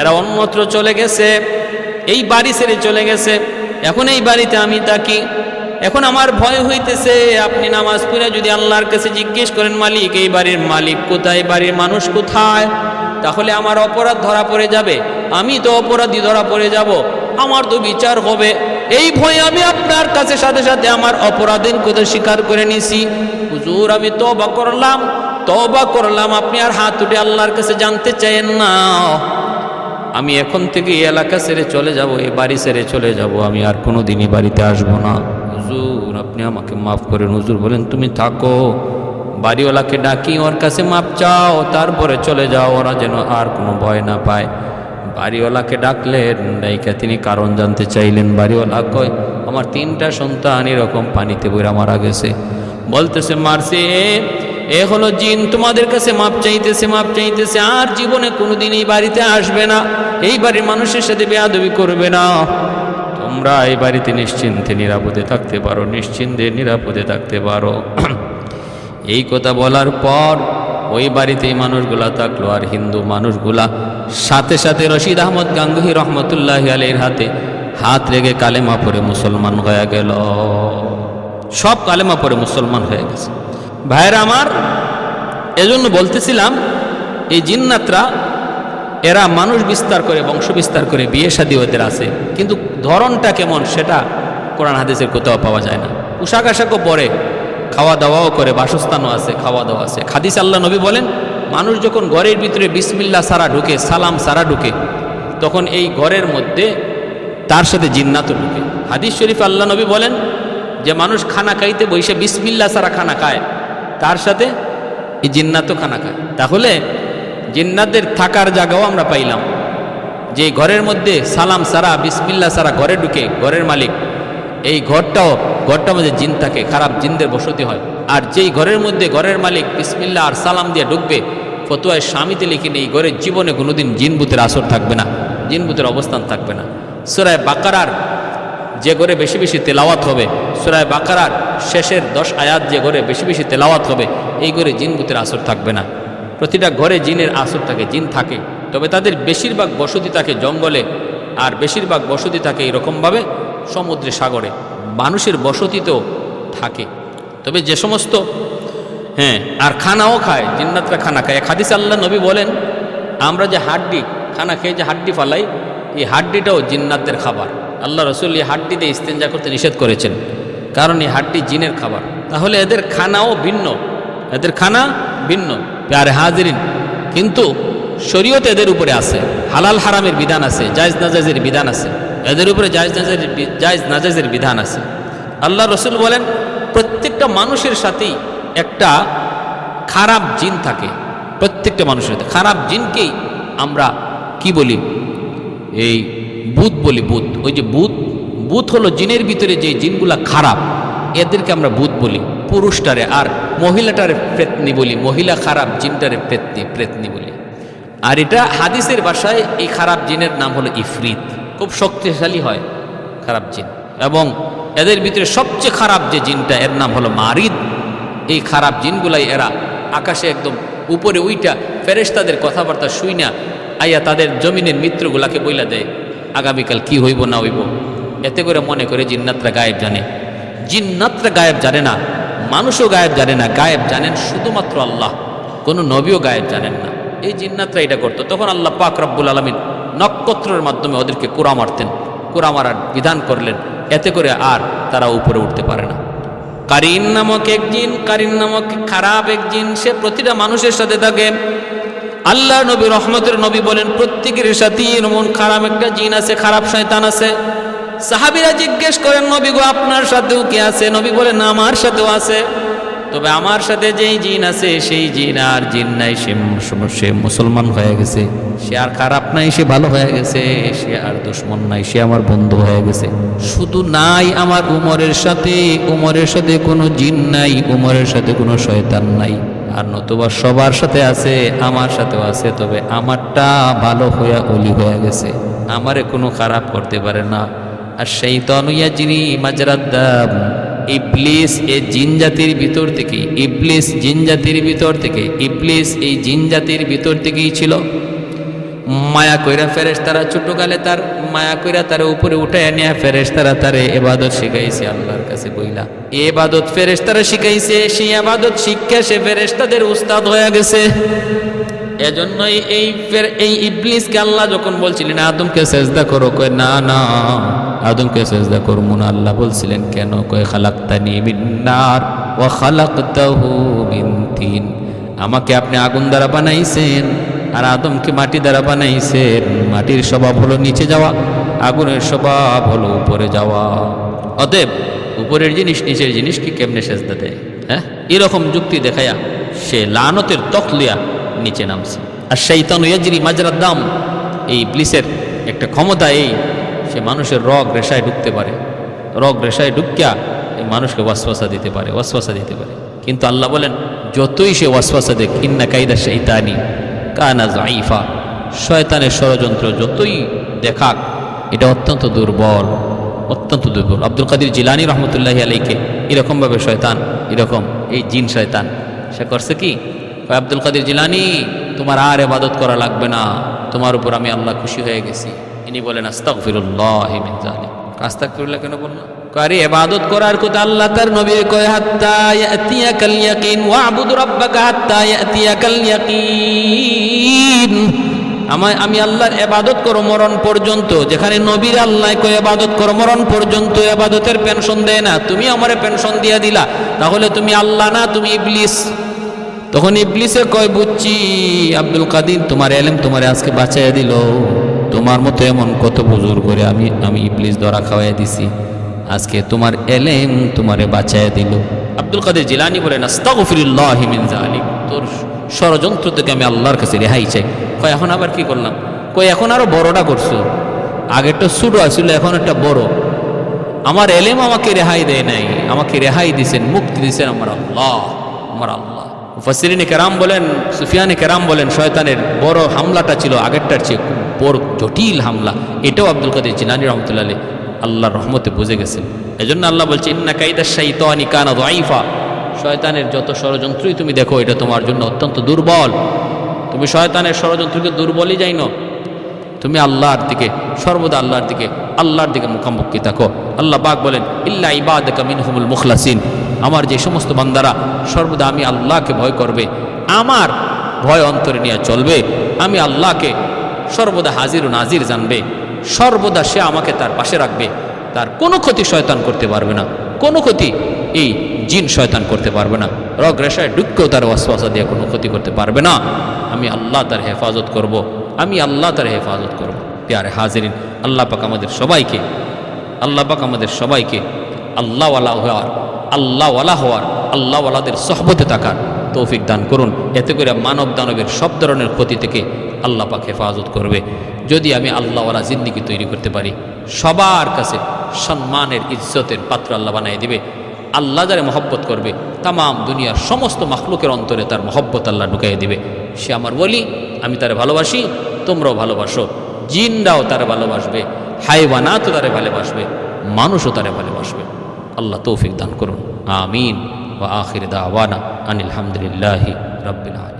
এরা অন্যত্র চলে গেছে, এই বাড়ি ছেড়ে চলে গেছে। এখন এই বাড়িতে আমি থাকি, এখন আমার ভয় হইতেছে। আপনি নামাজ পড়ে যদি আল্লাহর কাছে জিজ্ঞেস করেন, মালিক এই বাড়ির মালিক কোথায়, বাড়ির মানুষ কোথায়, তাহলে আমার অপরাধ ধরা পড়ে যাবে, আমি তো অপরাধী ধরা পড়ে যাব, আমার তো বিচার হবে। এই ভয়ে আমি আপনার কাছে সাথে সাথে আমার অপরাধের কথা স্বীকার করে নিছি। হুজুর, আমি তওবা করলাম, তওবা করলাম, আপনি আর হাত উঠে আল্লাহর কাছে জানতে চাইেন না। আমি এখন থেকে এই এলাকা ছেড়ে চলে যাব, এই বাড়ি ছেড়ে চলে যাব, আমি আর কোনো দিনই বাড়িতে আসবো না। হুজুর, আপনি আমাকে মাফ করেন। হুজুর বলেন, তুমি থাকো, বাড়িওয়ালাকে ডাকি, ওর কাছে মাপ চাও, তারপরে চলে যাও, ওরা যেন আর কোনো ভয় না পায়। বাড়িওয়ালাকে ডাকলেন, ডাইকা তিনি কারণ জানতে চাইলেন। বাড়িওয়ালা কয়, আমার 3টা সন্তান এরকম পানিতে বইরা মারা গেছে। বলতেছে, মারছে এ হলো জিন, তোমাদের কাছে মাপ চাইতেছে, মাপ চাইতেছে, আর জীবনে কোনোদিন এই বাড়িতে আসবে না, এই বাড়ির মানুষের সাথে বেয়াদবি করবে না, তোমরা এই বাড়িতে নিশ্চিন্তে নিরাপদে থাকতে পারো, নিশ্চিন্তে নিরাপদে থাকতে পারো। এই কথা বলার পর ওই বাড়িতে এই মানুষগুলা থাকলো, আর হিন্দু মানুষগুলা সাথে সাথে রশিদ আহমদ গাঙ্গুহি রহমতুল্লাহ আলাইহির হাতে হাত রেখে কালেমা পড়ে মুসলমান হয়ে গেল। সব কালেমা পড়ে মুসলমান হয়ে গেছে। ভাইরা আমার, এজন্য বলতেছিলাম, এই জিন্নাতরা এরা মানুষ বিস্তার করে, বংশ বিস্তার করে, বিয়ে শাদী ওদের আছে, কিন্তু ধরনটা কেমন সেটা কোরআন হাদিসের কোথাও পাওয়া যায় না। পোশাক আশাকও পরে, খাওয়া দাওয়াও করে, বাসস্থানও আছে, খাওয়া দাওয়া আছে। হাদিস আল্লাহ নবী বলেন, মানুষ যখন ঘরের ভিতরে বিসমিল্লাহ সারা ঢুকে, সালাম সারা ঢুকে, তখন এই ঘরের মধ্যে তার সাথে জিন্নাতও ঢুকে। হাদিস শরীফ আল্লাহ নবী বলেন যে মানুষ খানা খাইতে বসে বিসমিল্লাহ সারা খানা খায়, তার সাথে এই জিন্নাতও খানা খায়। তাহলে জিন্নাতদের থাকার জায়গাও আমরা পাইলাম, যে ঘরের মধ্যে সালাম সারা বিসমিল্লাহ সারা ঘরে ঢুকে ঘরের মালিক, এই ঘরটার মধ্যে জিন থাকে, খারাপ জিনদের বসতি হয়। আর যেই ঘরের মধ্যে ঘরের মালিক বিসমিল্লাহ আর সালাম দিয়ে ঢুকবে, ফতোয়ায় স্বামীতে লিখে নেই, ঘরের জীবনে কোনোদিন জিনভূতের আসর থাকবে না, জিনভূতের অবস্থান থাকবে না। সূরা বাকারার যে ঘরে বেশি বেশি তেলাওয়াত হবে, সূরা বাকারার শেষের 10 আয়াত যে ঘরে বেশি বেশি তেলাওয়াত হবে, এই ঘরে জিনভূতের আসর থাকবে না। প্রতিটা ঘরে জিনের আসর থাকে, জিন থাকে, তবে তাদের বেশিরভাগ বসতি থাকে জঙ্গলে, আর বেশিরভাগ বসতি থাকে এরকমভাবে সমুদ্রে, সাগরে। মানুষের বসতি তো থাকে, তবে যে সমস্ত আর খানাও খায়, জিন্নাতরা খানা খায়। এক হাদিসে আল্লাহ নবী বলেন, আমরা যে হাড্ডি খানা খেয়ে যে হাড্ডি ফালাই, এই হাড্ডিটাও জিন্নাতদের খাবার। আল্লাহ রসুল এই হাড্ডি দিয়ে ইস্তেঞ্জা করতে নিষেধ করেছেন, কারণ এই হাড্ডি জিনের খাবার। তাহলে এদের খানাও ভিন্ন, এদের খানা ভিন্ন। প্যারে হাজিরিন, কিন্তু শরীয়ত এদের উপরে আছে, হালাল হারামের বিধান আছে, জায়েজ নাজায়েজের বিধান আছে, এদের উপরে জায়েজ নাজায়েজের বিধান আছে। আল্লাহ রসুল বলেন, প্রত্যেকটা মানুষের সাথেই একটা খারাপ জিন থাকে প্রত্যেকটা মানুষের। খারাপ জিনকেই আমরা কি বলি, এই ভূত বলি। ভূত, ওই যে ভূত হলো জিনের ভিতরে যে জিনগুলা খারাপ, এদেরকে আমরা ভূত বলি পুরুষটারে, আর মহিলাটারে প্রেতনি বলি। মহিলা খারাপ জিনটারে প্রেতনি বলি। আর এটা হাদিসের ভাষায় এই খারাপ জিনের নাম হলো ইফরিত। খুব শক্তিশালী হয় খারাপ জিন, এবং এদের ভিতরে সবচেয়ে খারাপ যে জিনটা এর নাম হলো মারিদ। এই খারাপ জিনগুলাই এরা আকাশে একদম উপরে উইটা ফেরেশতাদের কথাবার্তা শুই না আইয়া তাদের জমিনের মিত্রগুলাকে বইলা দেয় আগামীকাল কি হইব না হইব। এতে করে মনে করে জিন্নাতরা গায়েব জানে। জিন্নাতরা গায়েব জানে না, মানুষও গায়েব জানে না। গায়েব জানেন শুধুমাত্র আল্লাহ, কোনো নবীও গায়েব জানেন না। এই জিন্নাতরা এটা করতো। তখন আল্লাহ পাক রব্বুল আলামিন নক্ষত্রের মাধ্যমে ওদেরকে কুড়া মারতেন, কুড়া মারার বিধান করলেন। এতে করে আর তারা উপরে উঠতে পারে না। কারিন নামক এক জিন, কারিন নামক খারাপ এক জিন, সে প্রতিটা মানুষের সাথে থাকে। আল্লাহ নবী রহমতের নবী বলেন প্রত্যেকের সাথেই এমন খারাপ একটা জিন আছে, খারাপ শয়তান আছে। সাহাবীরা জিজ্ঞেস করেন নবী গো আপনার সাথেও কি আছে? নবী বলেন আমার সাথেও আছে, তবে আমার সাথে যেই জিন আছে সেই জিন আর জিন নাই। সে মুসলমান হয়ে গেছে, সে আর খারাপ নাই, সে ভালো হয়ে গেছে। সে আর দুশ্মন নাই, সে আমার বন্ধু হয়ে গেছে। শুধু নাই আমার উমরের সাথে কোনো জিন নাই, উমরের সাথে কোনো শয়তান নাই। আর নতুবা সবার সাথে আছে, আমার সাথেও আছে, তবে আমারটা ভালো হইয়া অলি হয়ে গেছে, আমারে কোনো খারাপ করতে পারে না। আর শাইতানু ইয়াজরি মাজরাদ দাম, ইবলিস এই জিন জাতির ভিতর থেকে, ইবলিস জিন জাতির ভিতর থেকে, ইবলিস এই জিন জাতির ভিতর থেকেই ছিল। মায়া কইরা ফেরেশতারা ছোটকালে তার মায়া কইরা তার উপরে উঠায় নিয়ে ফেরেশতারা তারে ইবাদত শিখাইছে আল্লাহর কাছে বইলা। ইবাদত ফেরেশতারা শিখাইছে, সেই ইবাদত শিক্ষা সে ফেরেশতাদের উস্তাদ হয়ে গেছে। এজন্যই এই ইবলিসকে আল্লাহ যখন বলছিলেন আদমকে সেজদা করো, কয় না না আদমকে সেজদা করবো না। আল্লাহ বলছিলেন কেন? কয় খালাকতানি মিন নার ওয়া খালাকতাহু মিন তিন, আমাকে আপনি আগুন দ্বারা বানাইছেন আর আদমকে মাটি দ্বারা বানাইছেন। মাটির স্বভাব হলো নিচে যাওয়া, আগুনের স্বভাব হলো উপরে যাওয়া। অতএব উপরের জিনিস নিচের জিনিস কি কেমনে সেজদা দেয়? হ্যাঁ, এরকম যুক্তি দেখায়া সে লানতের তকলিয়া নিচে নামছে। আর শাইতানু ইয়াজরি মাজরাদ দাম, এই ইবলিসের একটা ক্ষমতা এই, সে মানুষের রগ রেশায় ঢুকতে পারে, রগ রেশায় ঢুকিয়া মানুষকে ওয়াসওয়াসা দিতে পারে, ওয়াসওয়াসা দিতে পারে। কিন্তু আল্লাহ বলেন যতই সে ওয়াসওয়াসা দেখ, ইন্না কাইদা শাইতানি কানা যাইফা, শয়তানের ষড়যন্ত্র যতই দেখাক এটা অত্যন্ত দুর্বল, অত্যন্ত দুর্বল। আব্দুল কাদের জিলানী রহমতুল্লাহি আলাইকে এরকমভাবে শয়তান, এরকম এই জিন শয়তান সে করছে কি, আব্দুল কাদের জিলানী তোমার আর ইবাদত করা লাগবে না, তোমার উপর আমি আল্লাহ খুশি হয়ে গেছি। ইনি বলেন আস্তাগফিরুল্লাহ মিন যালিক। আস্তাগফিরুল্লাহ কেন বললেন? কারে ইবাদত করার কথা আল্লাহ তার নবী কয় হাত্তা ইয়াতিয়াকাল ইয়াকিন ওয়াবুদ রাব্বাকা হাত্তা ইয়াতিয়াকাল ইয়াকিন, আমি আল্লাহর ইবাদত করো মরণ পর্যন্ত। যেখানে নবীর আল্লাহ কয় ইবাদত করো মরণ পর্যন্ত, ইবাদতের পেনশন দেয় না, তুমি আমারে পেনশন দিয়া দিলা, তাহলে তুমি আল্লাহ না, তুমি ইবলিস। তখন ইবলিসে কয় বুঝছি আব্দুল কাদির তোমার এলেম তোমারে আজকে বাঁচাইয়া দিল, তোমার মতো এমন কত বুজুর্গ করে আমি ইবলিস ধরা খাওয়াইয়া দিছি, আজকে তোমার এলেম তোমারে বাঁচাইয়া দিল। আব্দুল কাদের জিলানী বলেন আস্তাগফিরুল্লাহ মিন যালিক, তোর ষড়যন্ত্র থেকে আমি আল্লাহর কাছে রেহাই চাই। কয় এখন আবার কি করলাম? কয় এখন আরো বড়টা করছো, আগেরটা ছোট আসছিল, এখন একটা বড়। আমার এলেম আমাকে রেহাই দেয় নাই, আমাকে রেহাই দিছেন, মুক্তি দিছেন আমার আল্লাহ, আমার আল্লাহ। মুফাসসিরিনে কেরাম বলেন, সুফিয়ানে কেরাম বলেন শয়তানের বড় হামলাটা ছিল আগেরটার চেয়ে বড় জটিল হামলা। এটাও আব্দুল কাদের জিলানী রহমতুল্লাহ আলাইহি আল্লাহর রহমতে বুঝে গেছেন। এজন্য আল্লাহ বলছে ইন্না কাইদা শাইতানি কানা যাইফা, শয়তানের যত ষড়যন্ত্রই তুমি দেখো এটা তোমার জন্য অত্যন্ত দুর্বল। তুমি শয়তানের ষড়যন্ত্রকে দুর্বলই জানো, তুমি আল্লাহর দিকে সর্বদা আল্লাহর দিকে মুখামুখি থাকো। আল্লাহ পাক বলেন ইল্লা ইবাদাকা মিনহুমুল মুখলাসিন, আমার যে সমস্ত বান্দারা সর্বদা আমি আল্লাহকে ভয় করবে, আমার ভয় অন্তরে নিয়ে চলবে, আমি আল্লাহকে সর্বদা হাজির ও নাজির জানবে, সর্বদা সে আমাকে তার পাশে রাখবে, তার কোনো ক্ষতি শয়তান করতে পারবে না, কোনো ক্ষতি এই জিন শয়তান করতে পারবে না, রগ রেশায় ঢুককেও তার ওয়াসওয়াসা দিয়ে কোনো ক্ষতি করতে পারবে না। আমি আল্লাহ তার হেফাজত করব, আমি আল্লাহ তার হেফাজত করব। প্যারে হাজিরিন, আল্লাহ পাক আমাদের সবাইকে আল্লাহওয়ালা হওয়ার, আল্লাহওয়ালাদের সহবতে থাকার তৌফিক দান করুন। এতে করে মানব দানবের সব ধরনের ক্ষতি থেকে আল্লাহ পাক হেফাজত করবে। যদি আমি আল্লাহওয়ালা জিন্দিগি তৈরি করতে পারি, সবার কাছে সম্মানের ইজ্জতের পাত্র আল্লাহ বানিয়ে দিবে। আল্লাহ যারে মহব্বত করবে, তামাম দুনিয়ার সমস্ত মাখলুকের অন্তরে তার মহব্বত আল্লাহ ঢুকাইয়ে দিবে। সে আমার বলি, আমি তারে ভালোবাসি, তোমরাও ভালোবাসো। জিনরাও তারে ভালোবাসবে, হাইওয়ানাতও তারে ভালোবাসবে, মানুষও তারে ভালোবাসবে। আল্লাহ তৌফিক দান করুন। আমিন। ওয়া আখির দাওয়ানা আনিল হামদুলিল্লাহি রাব্বিল আলামিন।